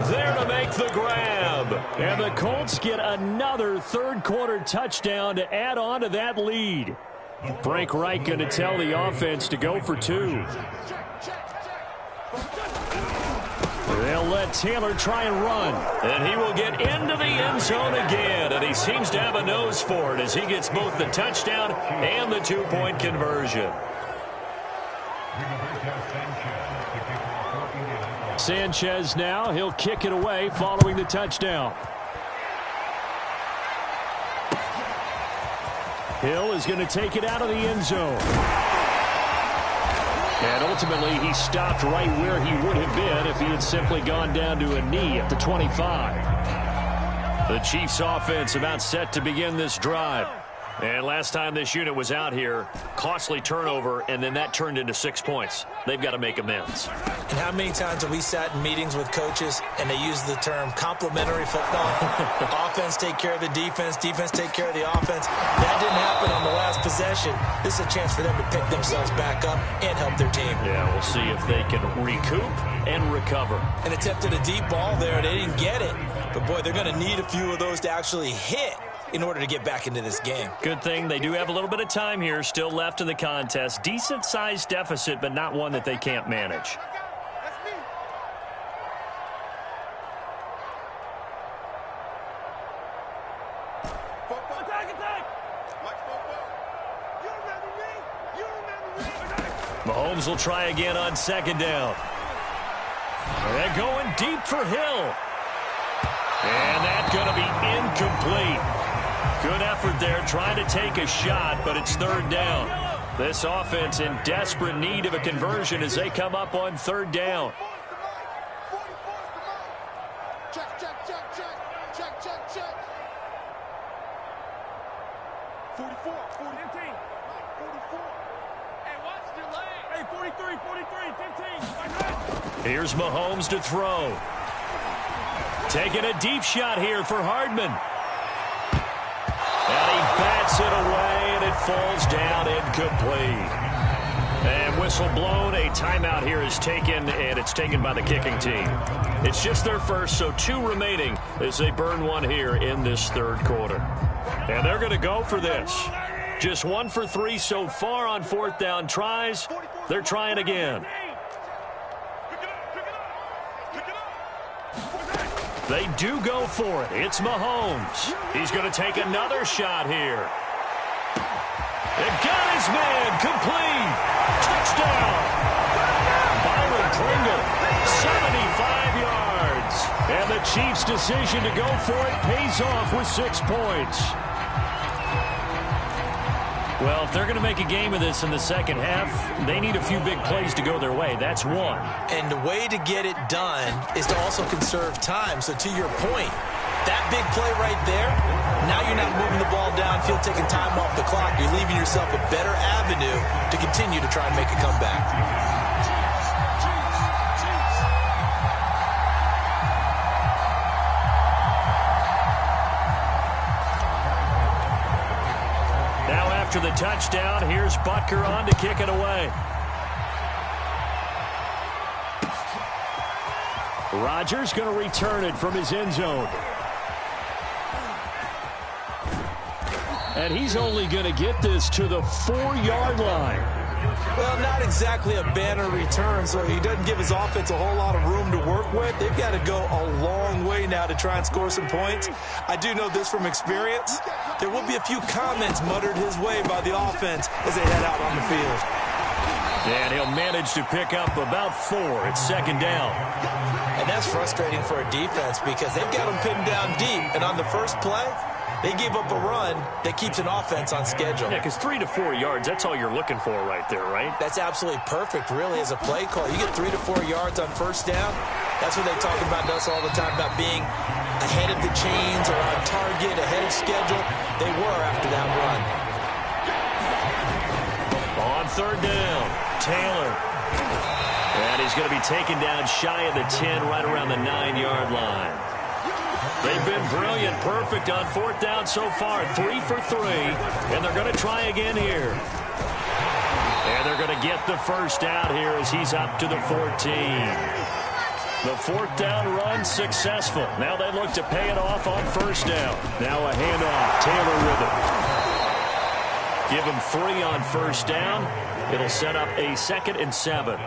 there to make the grab. And the Colts get another third-quarter touchdown to add on to that lead. Frank Reich going to tell the offense to go for 2. They'll let Taylor try and run. And he will get into the end zone again. And he seems to have a nose for it as he gets both the touchdown and the two-point conversion. Sanchez now. He'll kick it away following the touchdown. Hill is going to take it out of the end zone. And ultimately, he stopped right where he would have been if he had simply gone down to a knee at the 25. The Chiefs offense about set to begin this drive. And last time this unit was out here, costly turnover, and then that turned into 6 points. They've got to make amends. And how many times have we sat in meetings with coaches and they use the term complementary football? Offense take care of the defense, defense take care of the offense. That didn't happen on the last possession. This is a chance for them to pick themselves back up and help their team. Yeah, we'll see if they can recoup and recover. And attempted a deep ball there. They didn't get it. But, boy, they're going to need a few of those to actually hit in order to get back into this game. Good thing they do have a little bit of time here still left in the contest. Decent-sized deficit, but not one that they can't manage. Mahomes will try again on second down. They're going deep for Hill. And that's going to be incomplete. Good effort there trying to take a shot, but it's third down. This offense in desperate need of a conversion as they come up on third down. Check. 44, 40, 15. 44. Hey, watch the lane. Hey, 43, 15. Here's Mahomes to throw. Taking a deep shot here for Hardman. And he bats it away, and it falls down incomplete. And whistle blown. A timeout here is taken, and it's taken by the kicking team. It's just their first, so 2 remaining as they burn one here in this third quarter. And they're going to go for this. Just 1 for 3 so far on fourth down tries. They're trying again. They do go for it. It's Mahomes. He's going to take another shot here. It got his man complete. Touchdown. Byron Pringle, 75 yards. And the Chiefs' decision to go for it pays off with 6 points. Well, if they're going to make a game of this in the second half, they need a few big plays to go their way. That's one. And the way to get it done is to also conserve time. So to your point, that big play right there, now you're not moving the ball downfield, taking time off the clock. You're leaving yourself a better avenue to continue to try and make a comeback. After the touchdown, here's Butker on to kick it away. Rodgers going to return it from his end zone. And he's only going to get this to the 4-yard line. Well, not exactly a banner return, so he doesn't give his offense a whole lot of room to work with. They've got to go a long way now to try and score some points. I do know this from experience. There will be a few comments muttered his way by the offense as they head out on the field. And he'll manage to pick up about 4. It's second down. And that's frustrating for a defense because they've got them pinned down deep. And on the first play, they gave up a run that keeps an offense on schedule. Yeah, because 3 to 4 yards, that's all you're looking for right there, right? That's absolutely perfect, really, as a play call. You get 3 to 4 yards on first down. That's what they talk about us all the time, about being ahead of the chains or on target, ahead of schedule. They were after that run. On third down, Taylor. And he's going to be taken down shy of the 10, right around the 9-yard line. They've been brilliant, perfect on fourth down so far. 3 for 3, and they're going to try again here. And they're going to get the first down here as he's up to the 14. The fourth down run successful. Now they look to pay it off on first down. Now a handoff. Taylor with it. Give him 3 on first down. It'll set up a 2nd and 7.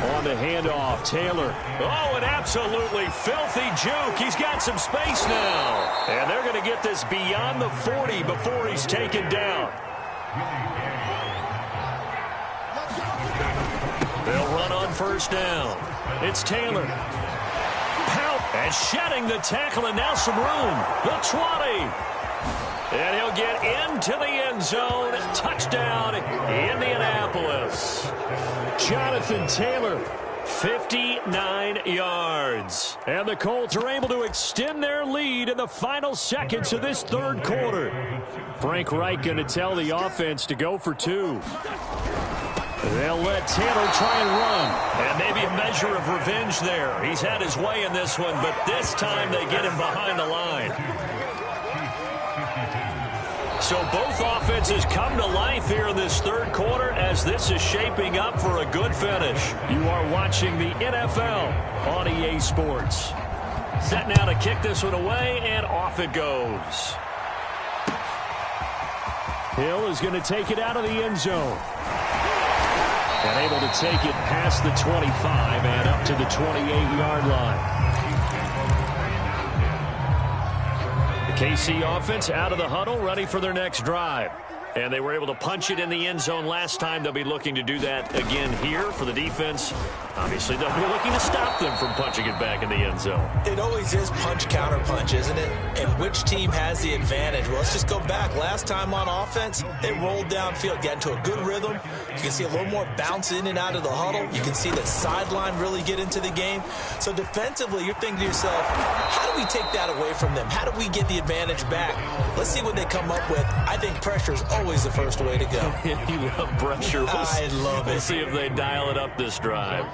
On the handoff, Taylor. Oh, an absolutely filthy juke. He's got some space now. And they're going to get this beyond the 40 before he's taken down. They'll run on first down. It's Taylor. Pout and shedding the tackle, and now some room. The 20. And he'll get into the end zone. Touchdown, Indianapolis. Jonathan Taylor, 59 yards. And the Colts are able to extend their lead in the final seconds of this third quarter. Frank Reich going to tell the offense to go for two. They'll let Taylor try and run. And maybe a measure of revenge there. He's had his way in this one, but this time they get him behind the line. So both offenses come to life here in this third quarter as this is shaping up for a good finish. You are watching the NFL on EA Sports. Set now to kick this one away, and off it goes. Hill is going to take it out of the end zone. And able to take it past the 25 and up to the 28-yard line. The KC offense out of the huddle, ready for their next drive. And they were able to punch it in the end zone last time. They'll be looking to do that again here for the defense. Obviously, they'll be looking to stop them from punching it back in the end zone. It always is punch, counter punch, isn't it? And which team has the advantage? Well, let's just go back. Last time on offense, they rolled downfield, got into a good rhythm. You can see a little more bounce in and out of the huddle. You can see the sideline really get into the game. So defensively, you're thinking to yourself, how do we take that away from them? How do we get the advantage back? Let's see what they come up with. I think pressure is always the first way to go. You love pressure. I love it. We'll see if they dial it up this drive.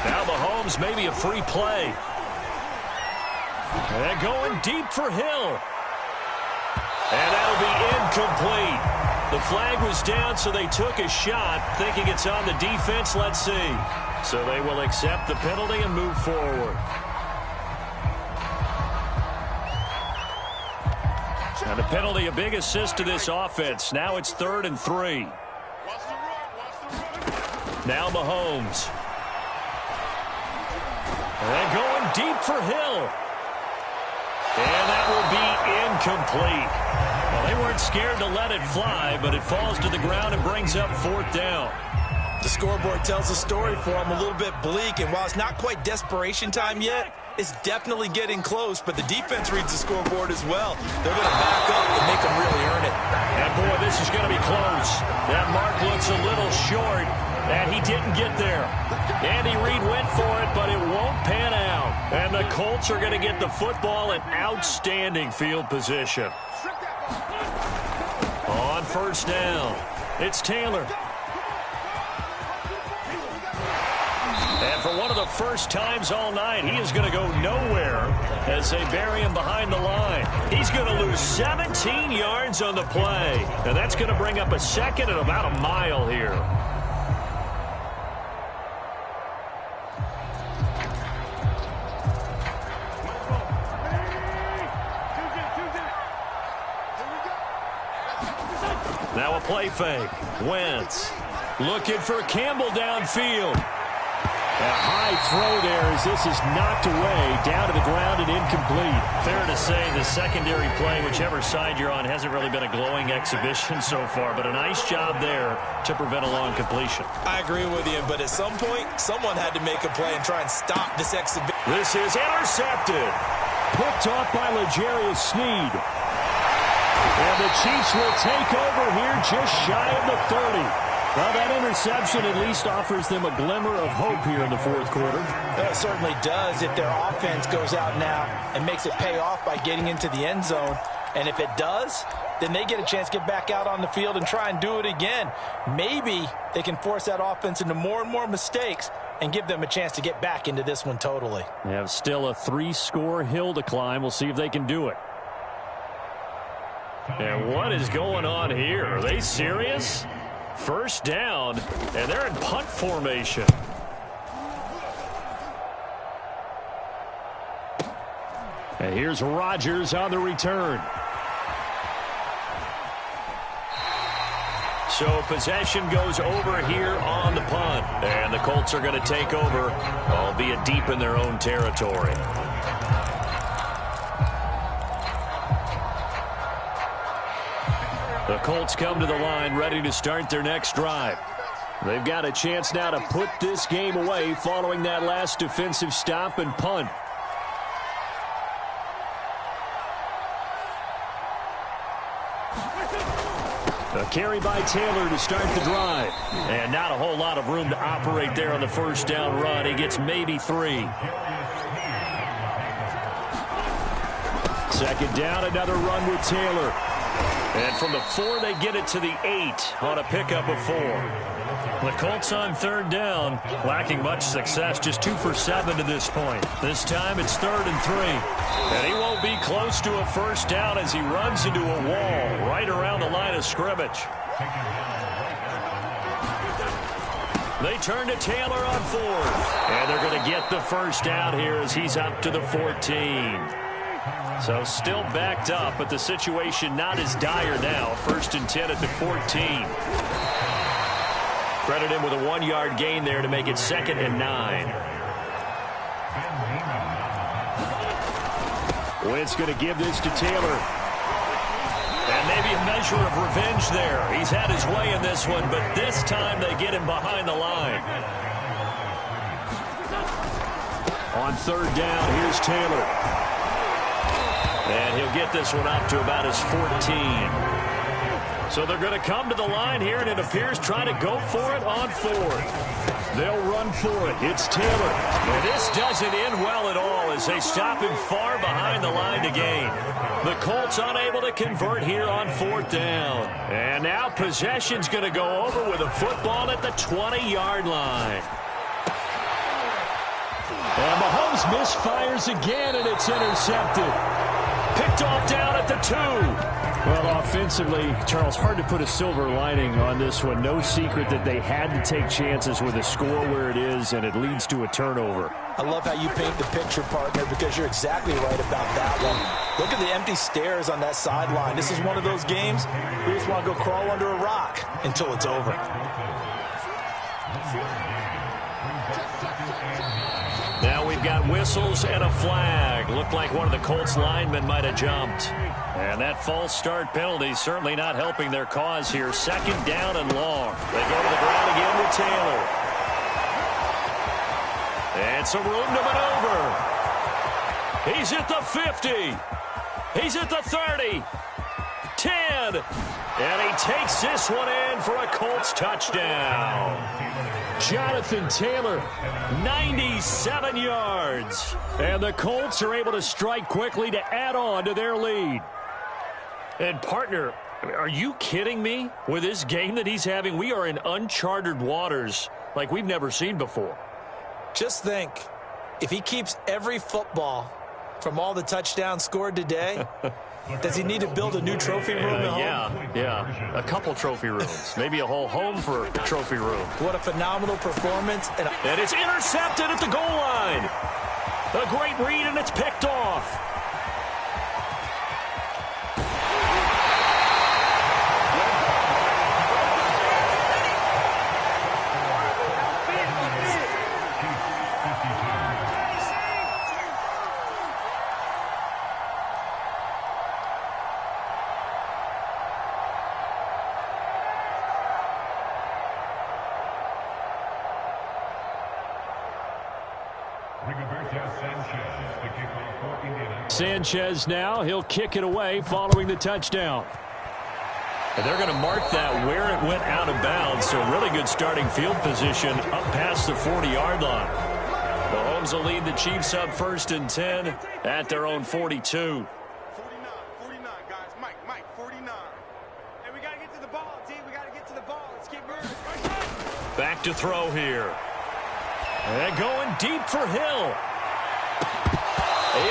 Now Mahomes, maybe a free play. And going deep for Hill. And that'll be incomplete. The flag was down, so they took a shot, thinking it's on the defense. Let's see. So they will accept the penalty and move forward. And the penalty, a big assist to this offense. Now it's 3rd and 3. Now Mahomes. And going deep for Hill. And that will be incomplete. Well, they weren't scared to let it fly, but it falls to the ground and brings up 4th down. The scoreboard tells a story for them, a little bit bleak, and while it's not quite desperation time yet, it's definitely getting close, but the defense reads the scoreboard as well. They're going to back up and make them really earn it. And, boy, this is going to be close. That mark looks a little short, and he didn't get there. Andy Reid went for it, but it won't pan out. And the Colts are going to get the football in outstanding field position. On 1st down, it's Taylor. And for one of the first times all night, he is going to go nowhere as they bury him behind the line. He's going to lose 17 yards on the play. And that's going to bring up a 2nd and about a mile here. Now a play fake. Wentz looking for Campbell downfield. A high throw there as this is knocked away, down to the ground and incomplete. Fair to say the secondary play, whichever side you're on, hasn't really been a glowing exhibition so far, but a nice job there to prevent a long completion. I agree with you, but at some point, someone had to make a play and try and stop this exhibition. This is intercepted. Picked off by L'Jarius Sneed. And the Chiefs will take over here just shy of the 30. Well, that interception at least offers them a glimmer of hope here in the 4th quarter. It certainly does if their offense goes out now and makes it pay off by getting into the end zone. And if it does, then they get a chance to get back out on the field and try and do it again. Maybe they can force that offense into more and more mistakes and give them a chance to get back into this one totally. They have still a 3-score hill to climb. We'll see if they can do it. And what is going on here? Are they serious? 1st down, and they're in punt formation. And here's Rodgers on the return. So possession goes over here on the punt. And the Colts are going to take over, albeit deep in their own territory. The Colts come to the line ready to start their next drive. They've got a chance now to put this game away following that last defensive stop and punt. A carry by Taylor to start the drive. And not a whole lot of room to operate there on the first down run. He gets maybe 3. Second down, another run with Taylor. And from the 4, they get it to the 8 on a pickup of 4. The Colts on third down, lacking much success, just 2 for 7 to this point. This time it's 3rd and 3. And he won't be close to a first down as he runs into a wall right around the line of scrimmage. They turn to Taylor on 4th. And they're going to get the first down here as he's up to the 14. So still backed up, but the situation not as dire now. 1st and 10 at the 14. Credit him with a 1-yard gain there to make it 2nd and 9. Wentz going to give this to Taylor. And maybe a measure of revenge there. He's had his way in this one, but this time they get him behind the line. On 3rd down, here's Taylor. And he'll get this one up to about his 14. So they're going to come to the line here, and it appears trying to go for it on 4th. They'll run for it. It's Taylor. And this doesn't end well at all as they stop him far behind the line to gain. The Colts unable to convert here on 4th down. And now possession's going to go over with a football at the 20-yard line. And Mahomes misfires again, and it's intercepted. Picked off down at the 2. Well, offensively, Charles, hard to put a silver lining on this one. No secret that they had to take chances with a score where it is, and it leads to a turnover. I love how you paint the picture, partner, because you're exactly right about that one. Look at the empty stares on that sideline. This is one of those games you just want to go crawl under a rock until it's over. Now we've got whistles and a flag. Looked like one of the Colts linemen might have jumped. And that false start penalty certainly not helping their cause here. 2nd down and long. They go to the ground again with Taylor. And some room to maneuver. He's at the 50. He's at the 30. 10. And he takes this one in for a Colts touchdown. Jonathan Taylor, 97 yards. And the Colts are able to strike quickly to add on to their lead. And, partner, are you kidding me? With this game that he's having, we are in uncharted waters like we've never seen before. Just think, if he keeps every football from all the touchdowns scored today, does he need to build a new trophy room at home? Yeah. A couple trophy rooms. Maybe a whole home for a trophy room. What a phenomenal performance. And it's intercepted at the goal line. A great read, and it's picked off. Sanchez now, he'll kick it away following the touchdown. And they're going to mark that where it went out of bounds, so really good starting field position up past the 40-yard line. Mahomes will lead the Chiefs up 1st and 10 at their own 42. 49, guys. Mike, 49. Hey, we got to get to the ball, team. We got to get to the ball. Let's keep moving. Back to throw here. And going deep for Hill.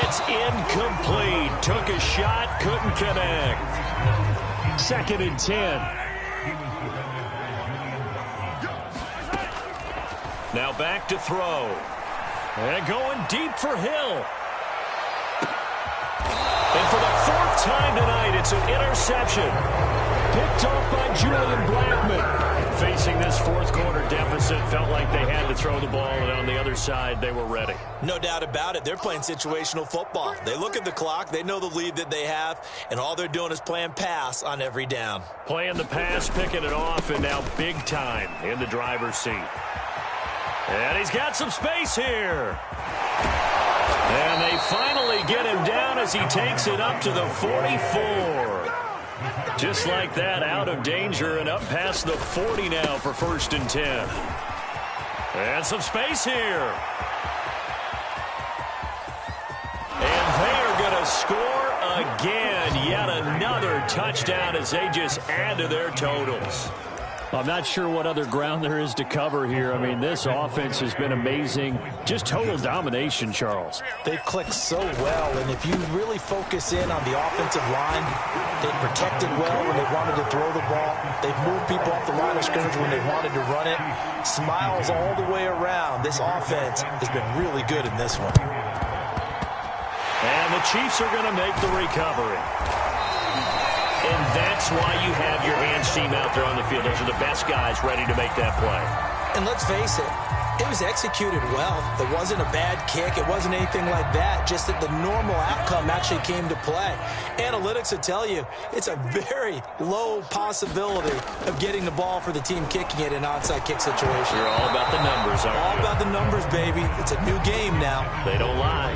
It's incomplete. Took a shot, couldn't connect. 2nd and 10. Now back to throw. And going deep for Hill. And for the 4th time tonight, it's an interception. Picked off by Julian Blackmon. Facing this 4th quarter deficit, felt like they had to throw the ball, and on the other side, they were ready. No doubt about it. They're playing situational football. They look at the clock, they know the lead that they have, and all they're doing is playing pass on every down. Playing the pass, picking it off, and now big time in the driver's seat. And he's got some space here. And they finally get him down as he takes it up to the 44. Just like that, out of danger and up past the 40 now for 1st and 10. And some space here. And they are going to score again. Yet another touchdown as they just add to their totals. I'm not sure what other ground there is to cover here. I mean, this offense has been amazing. Just total domination, Charles. They've clicked so well, and if you really focus in on the offensive line, they've protected well when they wanted to throw the ball. They've moved people off the line of scrimmage when they wanted to run it. Smiles all the way around. This offense has been really good in this one. And the Chiefs are going to make the recovery. And that's why you have your hands team out there on the field. Those are the best guys ready to make that play. And let's face it, it was executed well. It wasn't a bad kick. It wasn't anything like that. Just that the normal outcome actually came to play. Analytics will tell you it's a very low possibility of getting the ball for the team kicking it in an onside kick situation. You're all about the numbers, aren't you? All about the numbers, baby. It's a new game now. They don't lie.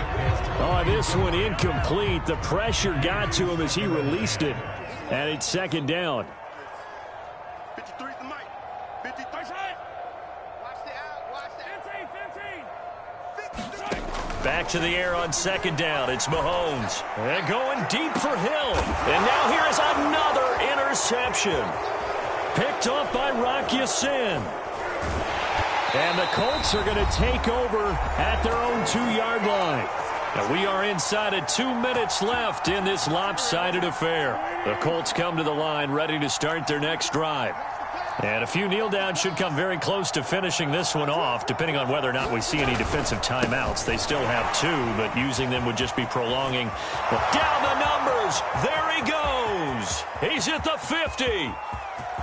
Oh, this one incomplete. The pressure got to him as he released it. And it's 2nd down. 53 to Mike. 53. Watch the out. Watch the 15. Back to the air on 2nd down. It's Mahomes. And going deep for Hill. And now here's another interception. Picked off by Rocky Sin. And the Colts are going to take over at their own 2-yard line. Now we are inside of 2 minutes left in this lopsided affair. The Colts come to the line ready to start their next drive. And a few kneel downs should come very close to finishing this one off, depending on whether or not we see any defensive timeouts. They still have 2, but using them would just be prolonging. Down the numbers. There he goes. He's at the 50,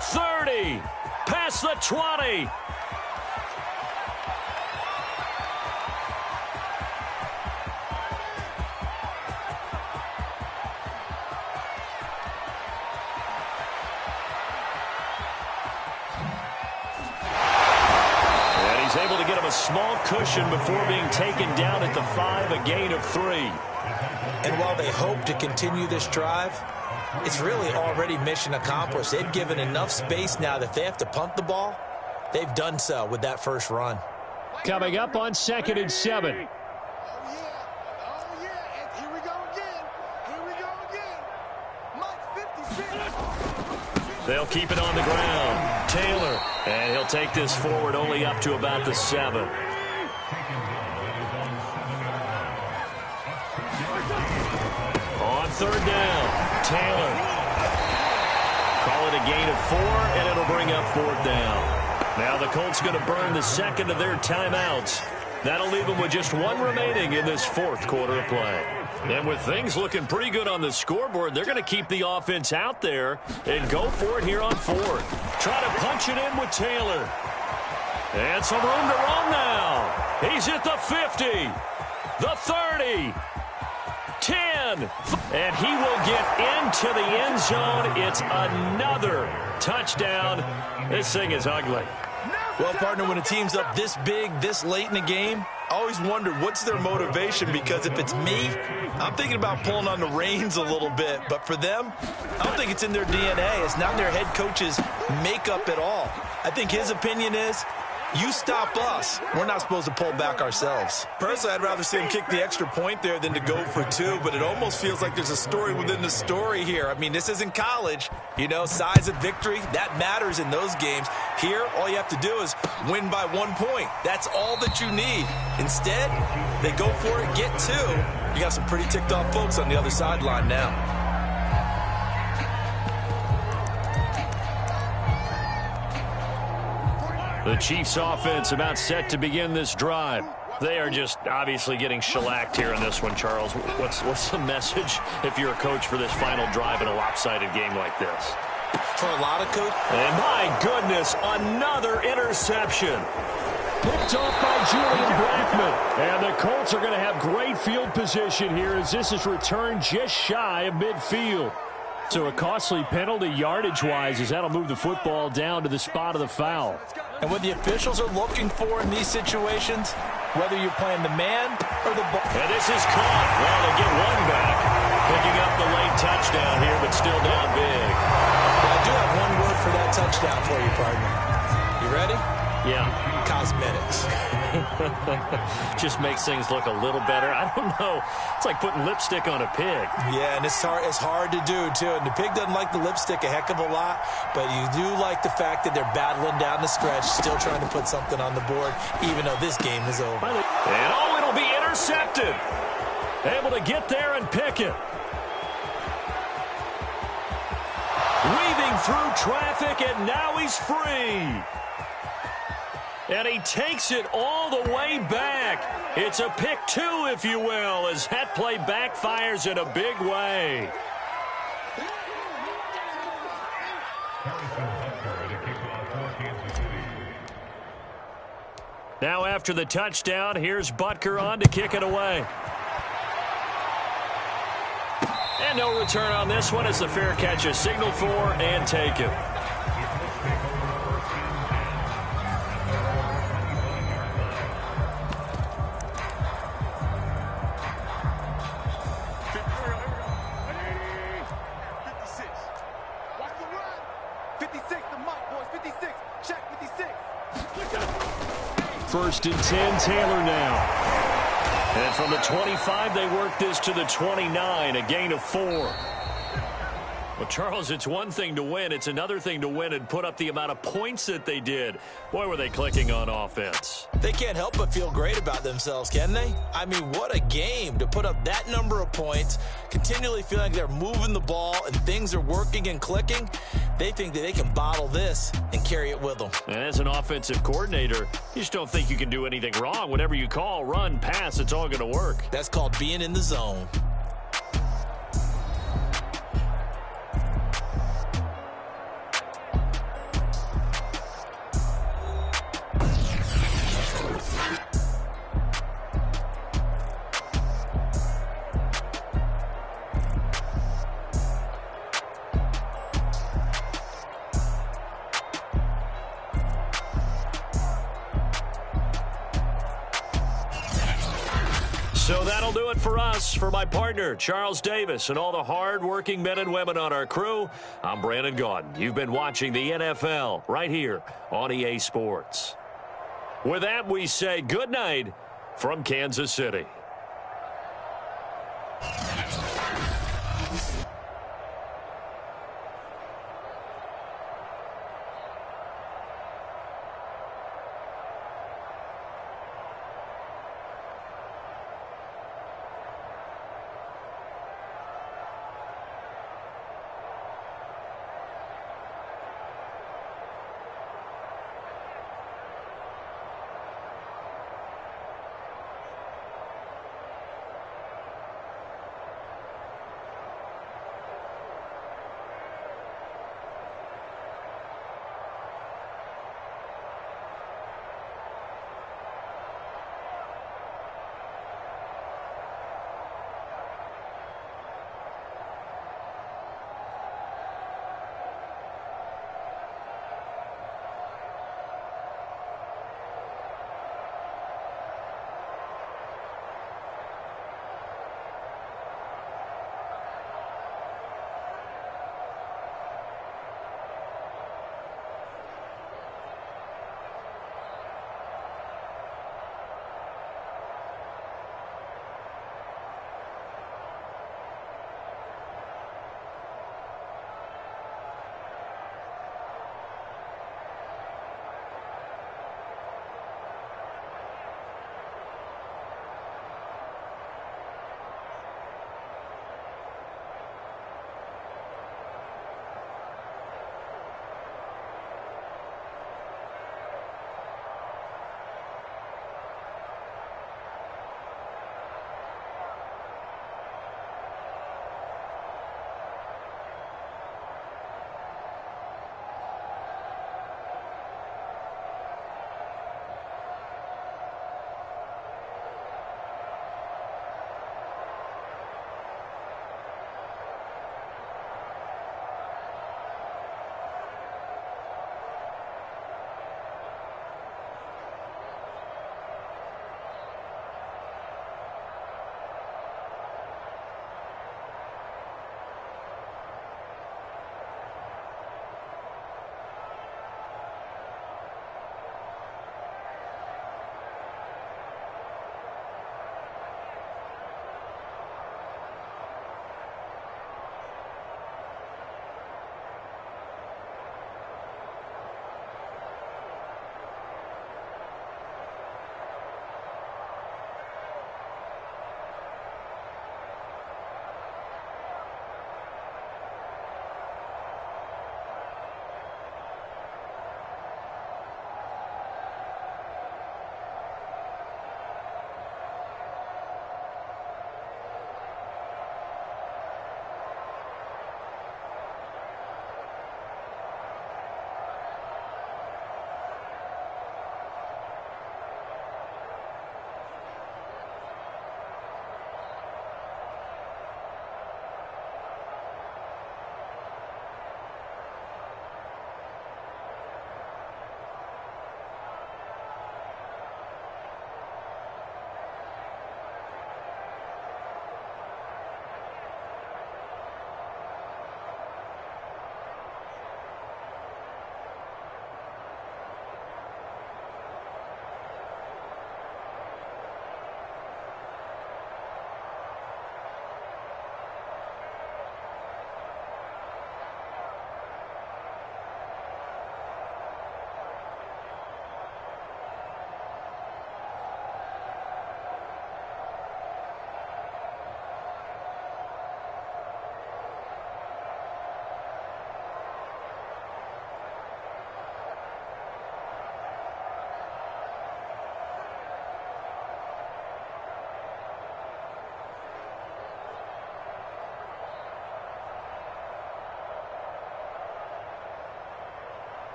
30, past the 20. Able to get him a small cushion before being taken down at the 5, a gain of 3. And while they hope to continue this drive, it's really already mission accomplished. They've given enough space now that if they have to punt the ball, they've done so with that first run. Coming up on 2nd and 7. Oh, yeah. And here we go again. Mike 56. They'll keep it on the ground. Taylor. And he'll take this forward only up to about the 7. On 3rd down, Taylor. Call it a gain of 4, and it'll bring up 4th down. Now the Colts going to burn the 2nd of their timeouts. That'll leave them with just 1 remaining in this 4th quarter of play. And with things looking pretty good on the scoreboard, they're going to keep the offense out there and go for it here on 4th. Try to punch it in with Taylor. And some room to run now. He's at the 50, the 30, 10. And he will get into the end zone. It's another touchdown. This thing is ugly. Well, partner, when a team's up this big, this late in the game, I always wonder what's their motivation, because if it's me, I'm thinking about pulling on the reins a little bit. But for them, I don't think it's in their DNA. It's not their head coach's makeup at all. I think his opinion is, you stop us, we're not supposed to pull back ourselves. Personally, I'd rather see him kick the extra point there than to go for 2, but it almost feels like there's a story within the story here. I mean, this isn't college. You know, size of victory, that matters in those games. Here, all you have to do is win by 1 point. That's all that you need. Instead, they go for it, get 2. You got some pretty ticked off folks on the other sideline now. The Chiefs offense about set to begin this drive. They are just obviously getting shellacked here in this one, Charles. What's the message if you're a coach for this final drive in a lopsided game like this? For a lot of coaches. And my goodness, another interception. Picked off by Julian Blackmon. And the Colts are going to have great field position here as this is returned just shy of midfield. So a costly penalty yardage-wise as that'll move the football down to the spot of the foul. And what the officials are looking for in these situations, whether you're playing the man or the ball. And this is caught. Well, they get one back. Picking up the late touchdown here, but still down big. do have one word for that touchdown for you, partner. You ready? Yeah. Cosmetics. Just makes things look a little better. I don't know. It's like putting lipstick on a pig. Yeah, and it's hard to do, too. And the pig doesn't like the lipstick a heck of a lot, but you do like the fact that they're battling down the stretch, still trying to put something on the board, even though this game is over. And it'll be intercepted. Able to get there and pick it. Weaving through traffic, and now he's free. And he takes it all the way back. It's a pick two, if you will, as that play backfires in a big way. Now after the touchdown, here's Butker on to kick it away. And no return on this one. It's a fair catch, a signal for, and take it. First and 10, Taylor now. And from the 25, they work this to the 29, a gain of 4. Well, Charles, it's one thing to win. It's another thing to win and put up the amount of points that they did. Boy, were they clicking on offense. They can't help but feel great about themselves, can they? I mean, what a game to put up that number of points, continually feeling like they're moving the ball and things are working and clicking. They think that they can bottle this and carry it with them. And as an offensive coordinator, you just don't think you can do anything wrong. Whatever you call, run, pass, it's all going to work. That's called being in the zone. So that'll do it for us. For my partner, Charles Davis, and all the hard-working men and women on our crew, I'm Brandon Gaudin. You've been watching the NFL right here on EA Sports. With that, we say good night from Kansas City.